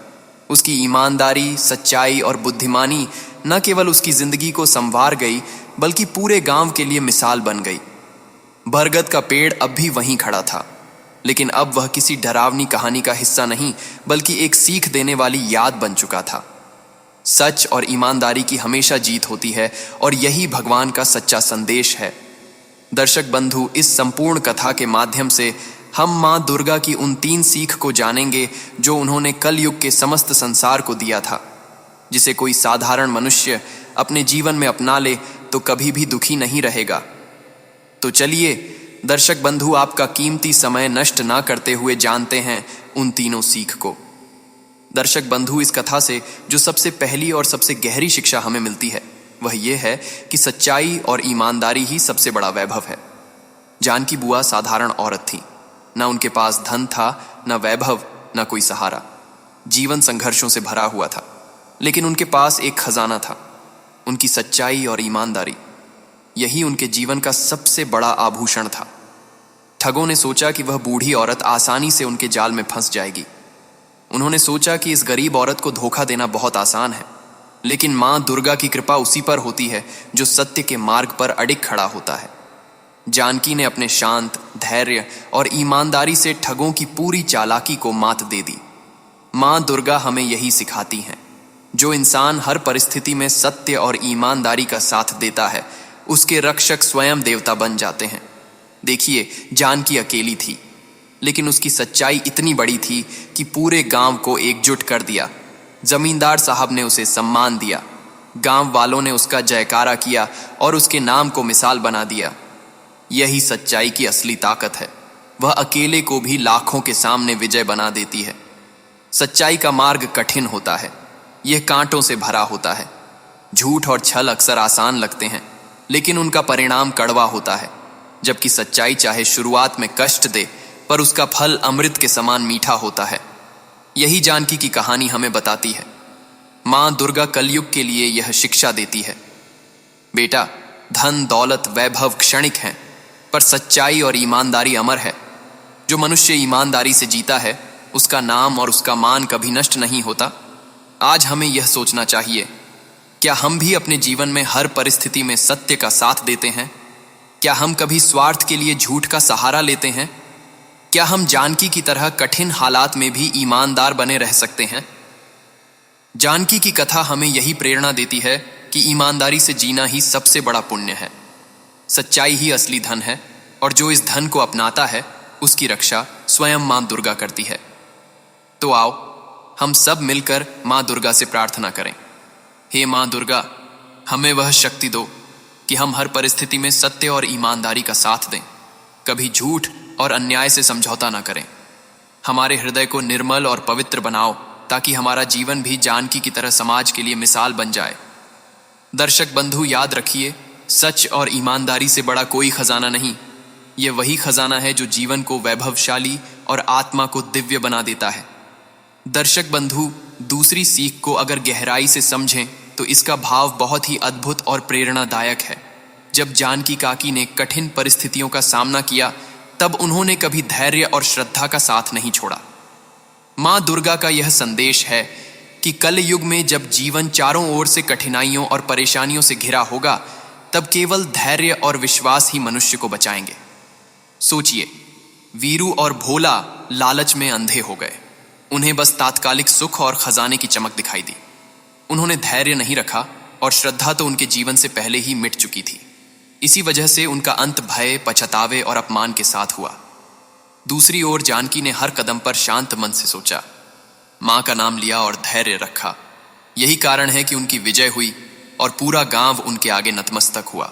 उसकी ईमानदारी, सच्चाई और बुद्धिमानी न केवल उसकी जिंदगी को संवार गई, बल्कि पूरे गांव के लिए मिसाल बन गई। बरगद का पेड़ अब भी वहीं खड़ा था, लेकिन अब वह किसी डरावनी कहानी का हिस्सा नहीं, बल्कि एक सीख देने वाली याद बन चुका था। सच और ईमानदारी की हमेशा जीत होती है, और यही भगवान का सच्चा संदेश है। दर्शक बंधु, इस संपूर्ण कथा के माध्यम से हम मां दुर्गा की उन 3 सीख को जानेंगे जो उन्होंने कलयुग के समस्त संसार को दिया था। जिसे कोई साधारण मनुष्य अपने जीवन में अपना ले तो कभी भी दुखी नहीं रहेगा। तो चलिए दर्शक बंधु, आपका कीमती समय नष्ट ना करते हुए जानते हैं उन तीनों सीख को। दर्शक बंधु, इस कथा से जो सबसे पहली और सबसे गहरी शिक्षा हमें मिलती है वह यह है कि सच्चाई और ईमानदारी ही सबसे बड़ा वैभव है। जानकी बुआ साधारण औरत थी। न उनके पास धन था, न वैभव, न कोई सहारा। जीवन संघर्षों से भरा हुआ था, लेकिन उनके पास एक खजाना था, उनकी सच्चाई और ईमानदारी। यही उनके जीवन का सबसे बड़ा आभूषण था। ठगों ने सोचा कि वह बूढ़ी औरत आसानी से उनके जाल में फंस जाएगी। उन्होंने सोचा कि इस गरीब औरत को धोखा देना बहुत आसान है, लेकिन मां दुर्गा की कृपा उसी पर होती है जो सत्य के मार्ग पर अडिग खड़ा होता है। जानकी ने अपने शांत, धैर्य और ईमानदारी से ठगों की पूरी चालाकी को मात दे दी। मां दुर्गा हमें यही सिखाती हैं, जो इंसान हर परिस्थिति में सत्य और ईमानदारी का साथ देता है, उसके रक्षक स्वयं देवता बन जाते हैं। देखिए, जानकी अकेली थी, लेकिन उसकी सच्चाई इतनी बड़ी थी कि पूरे गांव को एकजुट कर दिया। जमींदार साहब ने उसे सम्मान दिया, गांव वालों ने उसका जयकारा किया और उसके नाम को मिसाल बना दिया। यही सच्चाई की असली ताकत है। वह अकेले को भी लाखों के सामने विजय बना देती है। सच्चाई का मार्ग कठिन होता है, यह कांटों से भरा होता है। झूठ और छल अक्सर आसान लगते हैं, लेकिन उनका परिणाम कड़वा होता है। जबकि सच्चाई चाहे शुरुआत में कष्ट दे, पर उसका फल अमृत के समान मीठा होता है। यही जानकी की कहानी हमें बताती है। मां दुर्गा कलयुग के लिए यह शिक्षा देती है। बेटा, धन, दौलत, वैभव क्षणिक हैं, पर सच्चाई और ईमानदारी अमर है। जो मनुष्य ईमानदारी से जीता है, उसका नाम और उसका मान कभी नष्ट नहीं होता। आज हमें यह सोचना चाहिए, क्या हम भी अपने जीवन में हर परिस्थिति में सत्य का साथ देते हैं? क्या हम कभी स्वार्थ के लिए झूठ का सहारा लेते हैं? क्या हम जानकी की तरह कठिन हालात में भी ईमानदार बने रह सकते हैं? जानकी की कथा हमें यही प्रेरणा देती है कि ईमानदारी से जीना ही सबसे बड़ा पुण्य है। सच्चाई ही असली धन है, और जो इस धन को अपनाता है उसकी रक्षा स्वयं मां दुर्गा करती है। तो आओ हम सब मिलकर मां दुर्गा से प्रार्थना करें। हे मां दुर्गा, हमें वह शक्ति दो कि हम हर परिस्थिति में सत्य और ईमानदारी का साथ दें, कभी झूठ और अन्याय से समझौता ना करें। हमारे हृदय को निर्मल और पवित्र बनाओ, ताकि हमारा जीवन भी जानकी की तरह समाज के लिए मिसाल बन जाए। दर्शक बंधु, याद रखिए, सच और ईमानदारी से बड़ा कोई खजाना नहीं। यह वही खजाना है जो जीवन को वैभवशाली और आत्मा को दिव्य बना देता है। दर्शक बंधु, दूसरी सीख को अगर गहराई से समझें तो इसका भाव बहुत ही अद्भुत और प्रेरणादायक है। जब जानकी काकी ने कठिन परिस्थितियों का सामना किया, तब उन्होंने कभी धैर्य और श्रद्धा का साथ नहीं छोड़ा। मां दुर्गा का यह संदेश है कि कल युग में जब जीवन चारों ओर से कठिनाइयों और परेशानियों से घिरा होगा, तब केवल धैर्य और विश्वास ही मनुष्य को बचाएंगे। सोचिए, वीरू और भोला लालच में अंधे हो गए। उन्हें बस तात्कालिक सुख और खजाने की चमक दिखाई दी। उन्होंने धैर्य नहीं रखा, और श्रद्धा तो उनके जीवन से पहले ही मिट चुकी थी। इसी वजह से उनका अंत भय, पछतावे और अपमान के साथ हुआ। दूसरी ओर जानकी ने हर कदम पर शांत मन से सोचा, मां का नाम लिया और धैर्य रखा। यही कारण है कि उनकी विजय हुई और पूरा गांव उनके आगे नतमस्तक हुआ।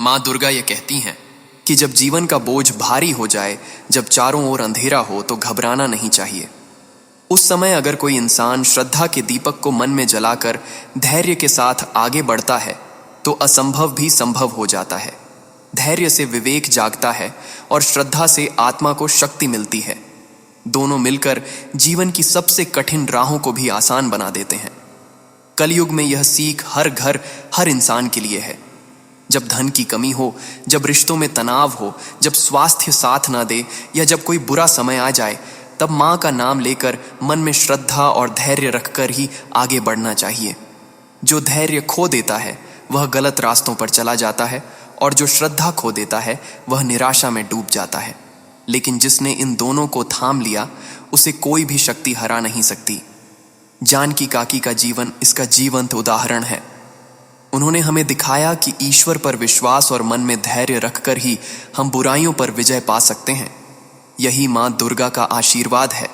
मां दुर्गा ये कहती हैं कि जब जीवन का बोझ भारी हो जाए, जब चारों ओर अंधेरा हो, तो घबराना नहीं चाहिए। उस समय अगर कोई इंसान श्रद्धा के दीपक को मन में जलाकर धैर्य के साथ आगे बढ़ता है तो असंभव भी संभव हो जाता है। धैर्य से विवेक जागता है और श्रद्धा से आत्मा को शक्ति मिलती है। दोनों मिलकर जीवन की सबसे कठिन राहों को भी आसान बना देते हैं। कलयुग में यह सीख हर घर, हर इंसान के लिए है। जब धन की कमी हो, जब रिश्तों में तनाव हो, जब स्वास्थ्य साथ ना दे या जब कोई बुरा समय आ जाए, तब मां का नाम लेकर मन में श्रद्धा और धैर्य रखकर ही आगे बढ़ना चाहिए। जो धैर्य खो देता है वह गलत रास्तों पर चला जाता है और जो श्रद्धा खो देता है वह निराशा में डूब जाता है। लेकिन जिसने इन दोनों को थाम लिया उसे कोई भी शक्ति हरा नहीं सकती। जानकी काकी का जीवन इसका जीवंत उदाहरण है। उन्होंने हमें दिखाया कि ईश्वर पर विश्वास और मन में धैर्य रखकर ही हम बुराइयों पर विजय पा सकते हैं। यही मां दुर्गा का आशीर्वाद है।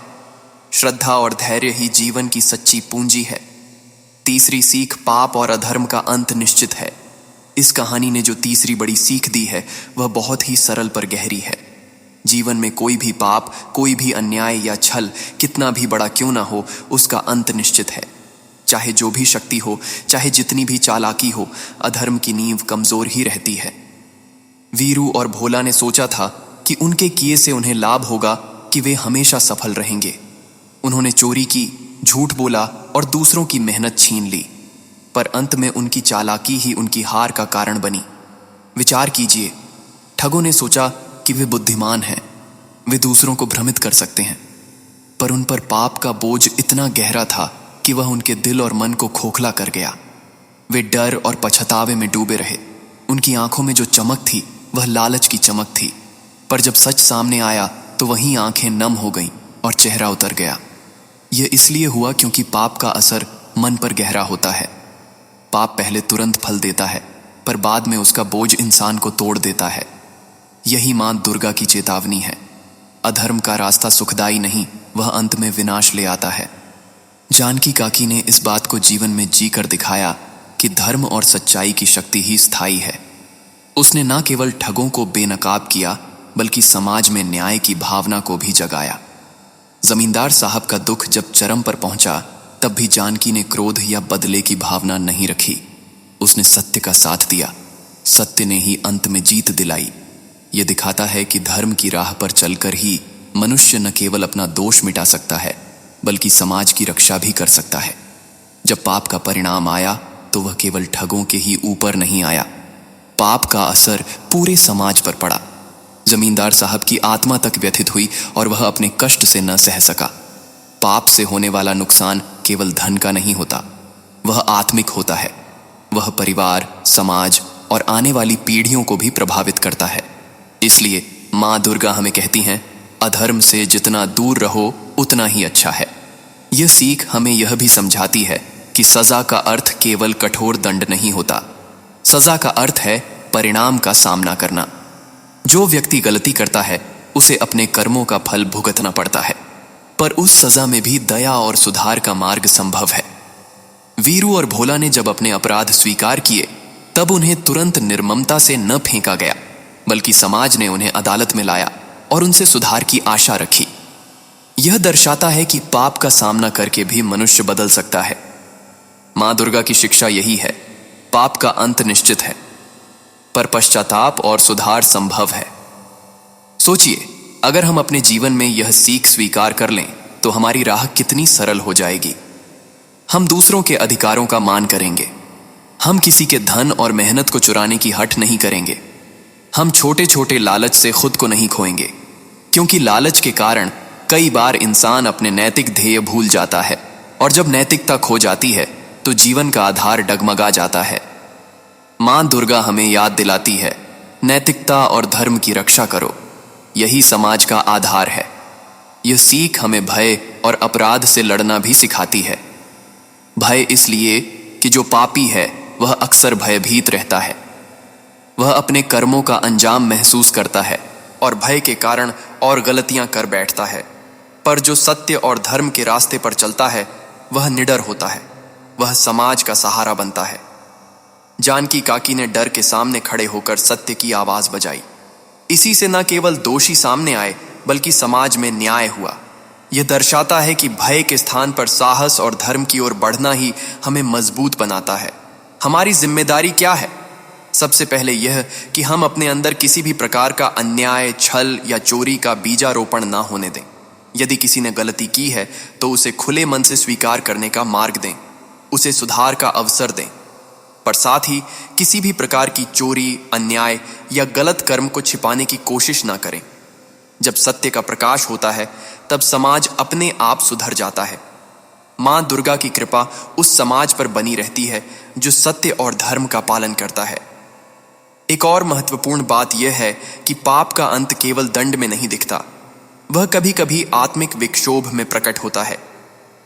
श्रद्धा और धैर्य ही जीवन की सच्ची पूंजी है। तीसरी सीख, पाप और अधर्म का अंत निश्चित है। इस कहानी ने जो तीसरी बड़ी सीख दी है वह बहुत ही सरल पर गहरी है। जीवन में कोई भी पाप, कोई भी अन्याय या छल कितना भी बड़ा क्यों ना हो, उसका अंत निश्चित है। चाहे जो भी शक्ति हो, चाहे जितनी भी चालाकी हो, अधर्म की नींव कमजोर ही रहती है। वीरू और भोला ने सोचा था कि उनके किए से उन्हें लाभ होगा, कि वे हमेशा सफल रहेंगे। उन्होंने चोरी की, झूठ बोला और दूसरों की मेहनत छीन ली, पर अंत में उनकी चालाकी ही उनकी हार का कारण बनी। विचार कीजिए, ठगों ने सोचा कि वे बुद्धिमान हैं, वे दूसरों को भ्रमित कर सकते हैं, पर उन पर पाप का बोझ इतना गहरा था कि वह उनके दिल और मन को खोखला कर गया। वे डर और पछतावे में डूबे रहे। उनकी आंखों में जो चमक थी वह लालच की चमक थी, पर जब सच सामने आया तो वहीं आंखें नम हो गईं और चेहरा उतर गया। यह इसलिए हुआ क्योंकि पाप का असर मन पर गहरा होता है। पाप पहले तुरंत फल देता है, पर बाद में उसका बोझ इंसान को तोड़ देता है। यही मां दुर्गा की चेतावनी है। अधर्म का रास्ता सुखदाई नहीं, वह अंत में विनाश ले आता है। जानकी काकी ने इस बात को जीवन में जी कर दिखाया कि धर्म और सच्चाई की शक्ति ही स्थायी है। उसने न केवल ठगों को बेनकाब किया, बल्कि समाज में न्याय की भावना को भी जगाया। जमींदार साहब का दुख जब चरम पर पहुंचा, तब भी जानकी ने क्रोध या बदले की भावना नहीं रखी। उसने सत्य का साथ दिया। सत्य ने ही अंत में जीत दिलाई। यह दिखाता है कि धर्म की राह पर चलकर ही मनुष्य न केवल अपना दोष मिटा सकता है, बल्कि समाज की रक्षा भी कर सकता है। जब पाप का परिणाम आया तो वह केवल ठगों के ही ऊपर नहीं आया, पाप का असर पूरे समाज पर पड़ा। जमींदार साहब की आत्मा तक व्यथित हुई और वह अपने कष्ट से न सह सका। पाप से होने वाला नुकसान केवल धन का नहीं होता, वह आत्मिक होता है। वह परिवार, समाज और आने वाली पीढ़ियों को भी प्रभावित करता है। इसलिए मां दुर्गा हमें कहती हैं, अधर्म से जितना दूर रहो उतना ही अच्छा है। यह सीख हमें यह भी समझाती है कि सजा का अर्थ केवल कठोर दंड नहीं होता। सजा का अर्थ है परिणाम का सामना करना। जो व्यक्ति गलती करता है उसे अपने कर्मों का फल भुगतना पड़ता है, पर उस सजा में भी दया और सुधार का मार्ग संभव है। वीरू और भोला ने जब अपने अपराध स्वीकार किए, तब उन्हें तुरंत निर्ममता से न फेंका गया, बल्कि समाज ने उन्हें अदालत में लाया और उनसे सुधार की आशा रखी। यह दर्शाता है कि पाप का सामना करके भी मनुष्य बदल सकता है। मां दुर्गा की शिक्षा यही है, पाप का अंत निश्चित है, पर पश्चाताप और सुधार संभव है। सोचिए, अगर हम अपने जीवन में यह सीख स्वीकार कर लें तो हमारी राह कितनी सरल हो जाएगी। हम दूसरों के अधिकारों का मान करेंगे, हम किसी के धन और मेहनत को चुराने की हठ नहीं करेंगे, हम छोटे छोटे लालच से खुद को नहीं खोएंगे, क्योंकि लालच के कारण कई बार इंसान अपने नैतिक ध्येय भूल जाता है, और जब नैतिकता खो जाती है तो जीवन का आधार डगमगा जाता है। मां दुर्गा हमें याद दिलाती है, नैतिकता और धर्म की रक्षा करो, यही समाज का आधार है। यह सीख हमें भय और अपराध से लड़ना भी सिखाती है। भय इसलिए कि जो पापी है वह अक्सर भयभीत रहता है। वह अपने कर्मों का अंजाम महसूस करता है और भय के कारण और गलतियां कर बैठता है। पर जो सत्य और धर्म के रास्ते पर चलता है वह निडर होता है, वह समाज का सहारा बनता है। जानकी काकी ने डर के सामने खड़े होकर सत्य की आवाज बजाई। इसी से न केवल दोषी सामने आए बल्कि समाज में न्याय हुआ। यह दर्शाता है कि भय के स्थान पर साहस और धर्म की ओर बढ़ना ही हमें मजबूत बनाता है। हमारी जिम्मेदारी क्या है? सबसे पहले यह कि हम अपने अंदर किसी भी प्रकार का अन्याय, छल या चोरी का बीजारोपण ना होने दें। यदि किसी ने गलती की है तो उसे खुले मन से स्वीकार करने का मार्ग दें, उसे सुधार का अवसर दें। पर साथ ही किसी भी प्रकार की चोरी, अन्याय या गलत कर्म को छिपाने की कोशिश ना करें। जब सत्य का प्रकाश होता है तब समाज अपने आप सुधर जाता है। मां दुर्गा की कृपा उस समाज पर बनी रहती है जो सत्य और धर्म का पालन करता है। एक और महत्वपूर्ण बात यह है कि पाप का अंत केवल दंड में नहीं दिखता, वह कभी कभी आत्मिक विक्षोभ में प्रकट होता है।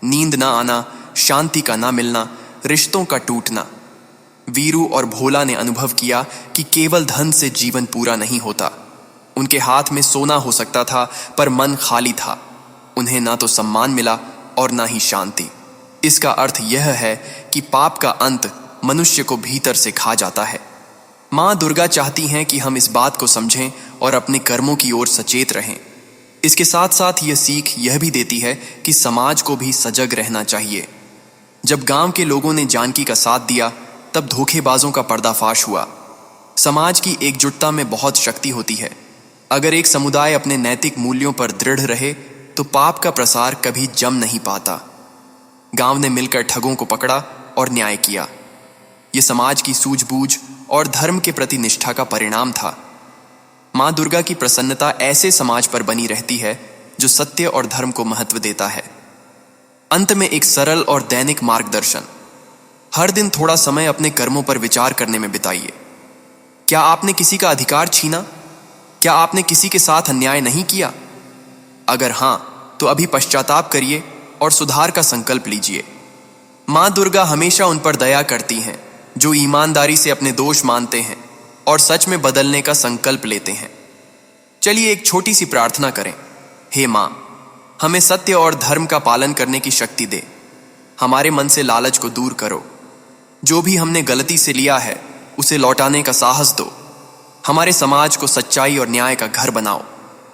नींद ना आना, शांति का ना मिलना, रिश्तों का टूटना। वीरू और भोला ने अनुभव किया कि केवल धन से जीवन पूरा नहीं होता। उनके हाथ में सोना हो सकता था पर मन खाली था। उन्हें ना तो सम्मान मिला और ना ही शांति। इसका अर्थ यह है कि पाप का अंत मनुष्य को भीतर से खा जाता है। मां दुर्गा चाहती हैं कि हम इस बात को समझें और अपने कर्मों की ओर सचेत रहें। इसके साथ साथ यह सीख यह भी देती है कि समाज को भी सजग रहना चाहिए। जब गांव के लोगों ने जानकी का साथ दिया तब धोखेबाजों का पर्दाफाश हुआ। समाज की एकजुटता में बहुत शक्ति होती है। अगर एक समुदाय अपने नैतिक मूल्यों पर दृढ़ रहे तो पाप का प्रसार कभी जम नहीं पाता। गांव ने मिलकर ठगों को पकड़ा और न्याय किया। यह समाज की सूझबूझ और धर्म के प्रति निष्ठा का परिणाम था। मां दुर्गा की प्रसन्नता ऐसे समाज पर बनी रहती है जो सत्य और धर्म को महत्व देता है। अंत में एक सरल और दैनिक मार्गदर्शन। हर दिन थोड़ा समय अपने कर्मों पर विचार करने में बिताइए। क्या आपने किसी का अधिकार छीना? क्या आपने किसी के साथ अन्याय नहीं किया? अगर हां, तो अभी पश्चाताप करिए और सुधार का संकल्प लीजिए। मां दुर्गा हमेशा उन पर दया करती हैं जो ईमानदारी से अपने दोष मानते हैं और सच में बदलने का संकल्प लेते हैं। चलिए एक छोटी सी प्रार्थना करें। हे मां, हमें सत्य और धर्म का पालन करने की शक्ति दे। हमारे मन से लालच को दूर करो। जो भी हमने गलती से लिया है उसे लौटाने का साहस दो। हमारे समाज को सच्चाई और न्याय का घर बनाओ।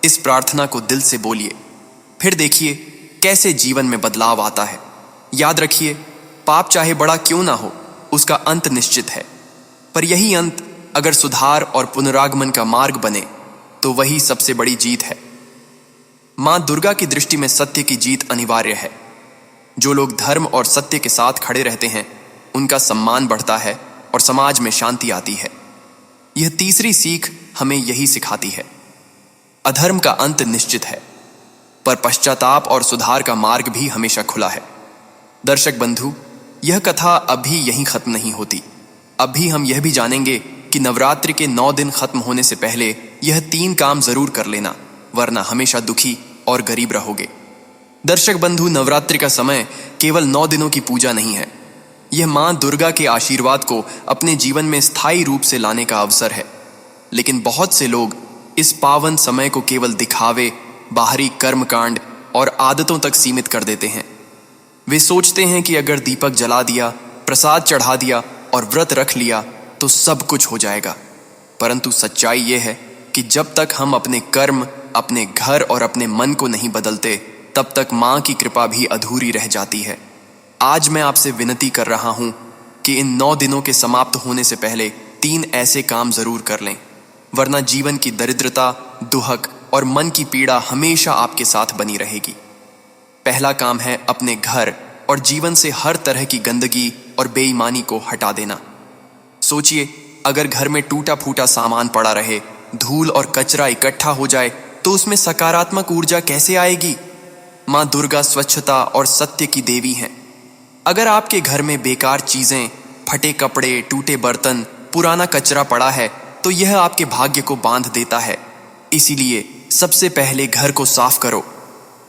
इस प्रार्थना को दिल से बोलिए, फिर देखिए कैसे जीवन में बदलाव आता है। याद रखिए, पाप चाहे बड़ा क्यों ना हो, उसका अंत निश्चित है। पर यही अंत अगर सुधार और पुनरागमन का मार्ग बने तो वही सबसे बड़ी जीत है। मां दुर्गा की दृष्टि में सत्य की जीत अनिवार्य है। जो लोग धर्म और सत्य के साथ खड़े रहते हैं उनका सम्मान बढ़ता है और समाज में शांति आती है। यह तीसरी सीख हमें यही सिखाती है। अधर्म का अंत निश्चित है, पर पश्चाताप और सुधार का मार्ग भी हमेशा खुला है। दर्शक बंधु, यह कथा अभी यहीं खत्म नहीं होती। अभी हम यह भी जानेंगे कि नवरात्रि के 9 दिन खत्म होने से पहले यह 3 काम जरूर कर लेना, वरना हमेशा दुखी और गरीब रहोगे। दर्शक बंधु, नवरात्रि का समय केवल 9 दिनों की पूजा नहीं है। यह मां दुर्गा के आशीर्वाद को अपने जीवन में स्थायी रूप से लाने का अवसर है। लेकिन बहुत से लोग इस पावन समय को केवल दिखावे, बाहरी कर्मकांड और आदतों तक सीमित कर देते हैं। वे सोचते हैं कि अगर दीपक जला दिया, प्रसाद चढ़ा दिया और व्रत रख लिया तो सब कुछ हो जाएगा। परंतु सच्चाई यह है कि जब तक हम अपने कर्म, अपने घर और अपने मन को नहीं बदलते, तब तक मां की कृपा भी अधूरी रह जाती है। आज मैं आपसे विनती कर रहा हूं कि इन 9 दिनों के समाप्त होने से पहले 3 ऐसे काम जरूर कर लें, वरना जीवन की दरिद्रता, दुहक और मन की पीड़ा हमेशा आपके साथ बनी रहेगी। पहला काम है अपने घर और जीवन से हर तरह की गंदगी और बेईमानी को हटा देना। सोचिए, अगर घर में टूटा फूटा सामान पड़ा रहे, धूल और कचरा इकट्ठा हो जाए तो उसमें सकारात्मक ऊर्जा कैसे आएगी? मां दुर्गा स्वच्छता और सत्य की देवी हैं। अगर आपके घर में बेकार चीजें, फटे कपड़े, टूटे बर्तन, पुराना कचरा पड़ा है तो यह आपके भाग्य को बांध देता है। इसीलिए सबसे पहले घर को साफ करो।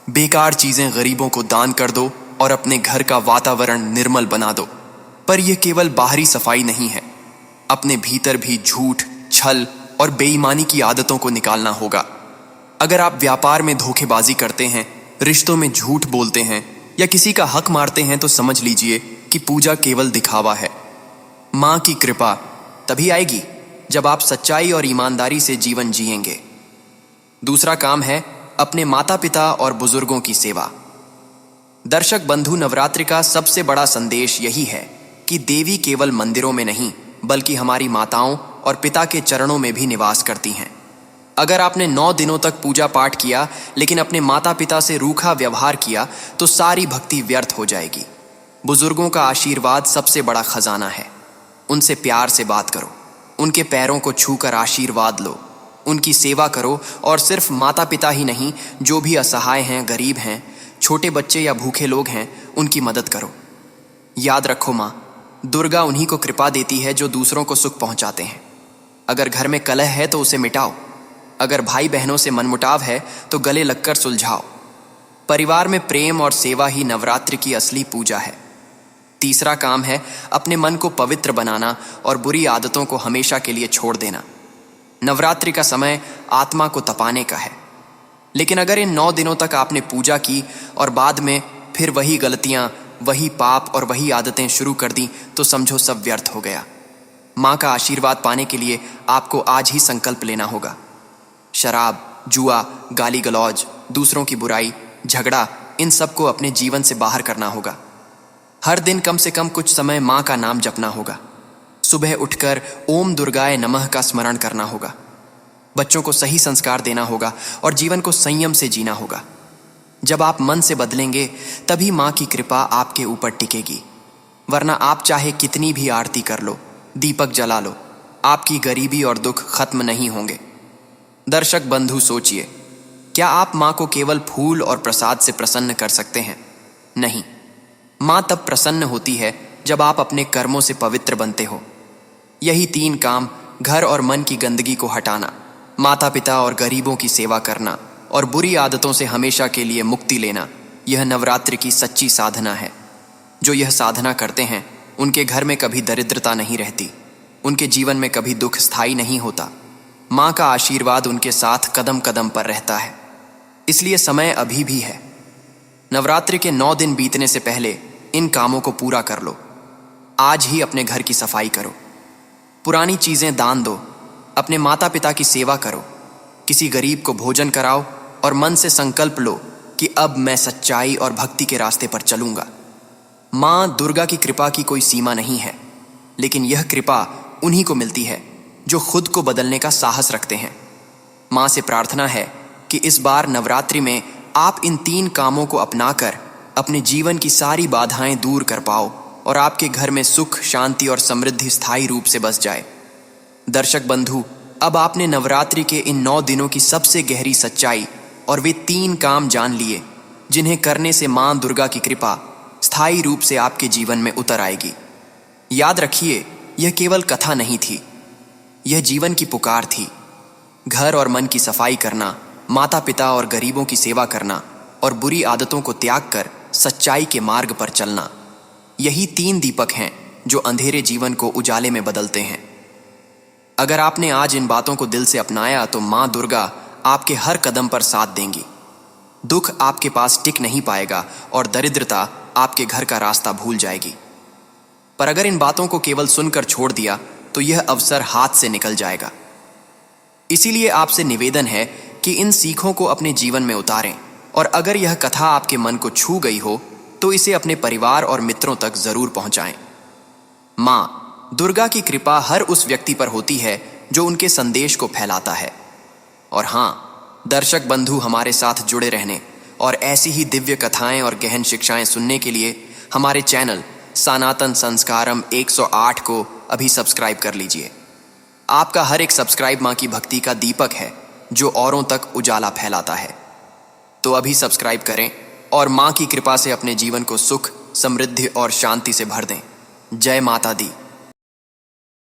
बेकार चीजें गरीबों को दान कर दो और अपने घर का वातावरण निर्मल बना दो। पर यह केवल बाहरी सफाई नहीं है, अपने भीतर भी झूठ, छल और बेईमानी की आदतों को निकालना होगा। अगर आप व्यापार में धोखेबाजी करते हैं, रिश्तों में झूठ बोलते हैं या किसी का हक मारते हैं तो समझ लीजिए कि पूजा केवल दिखावा है। मां की कृपा तभी आएगी जब आप सच्चाई और ईमानदारी से जीवन जिएंगे। दूसरा काम है अपने माता पिता और बुजुर्गों की सेवा। दर्शक बंधु, नवरात्रि का सबसे बड़ा संदेश यही है कि देवी केवल मंदिरों में नहीं बल्कि हमारी माताओं और पिता के चरणों में भी निवास करती हैं। अगर आपने 9 दिनों तक पूजा पाठ किया लेकिन अपने माता पिता से रूखा व्यवहार किया तो सारी भक्ति व्यर्थ हो जाएगी। बुजुर्गों का आशीर्वाद सबसे बड़ा खजाना है। उनसे प्यार से बात करो, उनके पैरों को छूकर आशीर्वाद लो, उनकी सेवा करो और सिर्फ माता पिता ही नहीं, जो भी असहाय हैं, गरीब हैं, छोटे बच्चे या भूखे लोग हैं, उनकी मदद करो। याद रखो, माँ दुर्गा उन्हीं को कृपा देती है जो दूसरों को सुख पहुंचाते हैं। अगर घर में कलह है तो उसे मिटाओ। अगर भाई बहनों से मनमुटाव है तो गले लगकर सुलझाओ। परिवार में प्रेम और सेवा ही नवरात्रि की असली पूजा है। तीसरा काम है अपने मन को पवित्र बनाना और बुरी आदतों को हमेशा के लिए छोड़ देना। नवरात्रि का समय आत्मा को तपाने का है, लेकिन अगर इन 9 दिनों तक आपने पूजा की और बाद में फिर वही गलतियां, वही पाप और वही आदतें शुरू कर दी तो समझो सब व्यर्थ हो गया। माँ का आशीर्वाद पाने के लिए आपको आज ही संकल्प लेना होगा। शराब, जुआ, गाली गलौज, दूसरों की बुराई, झगड़ा, इन सबको अपने जीवन से बाहर करना होगा। हर दिन कम से कम कुछ समय माँ का नाम जपना होगा। सुबह उठकर ओम दुर्गाय नमः का स्मरण करना होगा। बच्चों को सही संस्कार देना होगा और जीवन को संयम से जीना होगा। जब आप मन से बदलेंगे तभी माँ की कृपा आपके ऊपर टिकेगी, वरना आप चाहे कितनी भी आरती कर लो, दीपक जला लो, आपकी गरीबी और दुख खत्म नहीं होंगे। दर्शक बंधु, सोचिए, क्या आप माँ को केवल फूल और प्रसाद से प्रसन्न कर सकते हैं? नहीं, माँ तब प्रसन्न होती है जब आप अपने कर्मों से पवित्र बनते हो। यही 3 काम, घर और मन की गंदगी को हटाना, माता पिता और गरीबों की सेवा करना और बुरी आदतों से हमेशा के लिए मुक्ति लेना, यह नवरात्रि की सच्ची साधना है। जो यह साधना करते हैं उनके घर में कभी दरिद्रता नहीं रहती, उनके जीवन में कभी दुख स्थायी नहीं होता। माँ का आशीर्वाद उनके साथ कदम कदम पर रहता है। इसलिए समय अभी भी है। नवरात्रि के 9 दिन बीतने से पहले इन कामों को पूरा कर लो। आज ही अपने घर की सफाई करो, पुरानी चीजें दान दो, अपने माता पिता की सेवा करो, किसी गरीब को भोजन कराओ और मन से संकल्प लो कि अब मैं सच्चाई और भक्ति के रास्ते पर चलूंगा। माँ दुर्गा की कृपा की कोई सीमा नहीं है, लेकिन यह कृपा उन्हीं को मिलती है जो खुद को बदलने का साहस रखते हैं। माँ से प्रार्थना है कि इस बार नवरात्रि में आप इन 3 कामों को अपनाकर अपने जीवन की सारी बाधाएं दूर कर पाओ और आपके घर में सुख, शांति और समृद्धि स्थायी रूप से बस जाए। दर्शक बंधु, अब आपने नवरात्रि के इन 9 दिनों की सबसे गहरी सच्चाई और वे 3 काम जान लिए जिन्हें करने से माँ दुर्गा की कृपा स्थायी रूप से आपके जीवन में उतर आएगी। याद रखिए, यह केवल कथा नहीं थी, यह जीवन की पुकार थी। घर और मन की सफाई करना, माता पिता और गरीबों की सेवा करना और बुरी आदतों को त्याग कर सच्चाई के मार्ग पर चलना, यही 3 दीपक हैं जो अंधेरे जीवन को उजाले में बदलते हैं। अगर आपने आज इन बातों को दिल से अपनाया तो माँ दुर्गा आपके हर कदम पर साथ देंगी। दुख आपके पास टिक नहीं पाएगा और दरिद्रता आपके घर का रास्ता भूल जाएगी। पर अगर इन बातों को केवल सुनकर छोड़ दिया तो यह अवसर हाथ से निकल जाएगा। इसीलिए आपसे निवेदन है कि इन सीखों को अपने जीवन में उतारें और अगर यह कथा आपके मन को छू गई हो तो इसे अपने परिवार और मित्रों तक जरूर पहुंचाएं। माँ दुर्गा की कृपा हर उस व्यक्ति पर होती है जो उनके संदेश को फैलाता है। और हाँ, दर्शक बंधु, हमारे साथ जुड़े रहने और ऐसी ही दिव्य कथाएं और गहन शिक्षाएं सुनने के लिए हमारे चैनल सनातन संस्कारम 108 को अभी सब्सक्राइब कर लीजिए। आपका हर एक सब्सक्राइब माँ की भक्ति का दीपक है जो औरों तक उजाला फैलाता है। तो अभी सब्सक्राइब करें और माँ की कृपा से अपने जीवन को सुख, समृद्धि और शांति से भर दें। जय माता दी।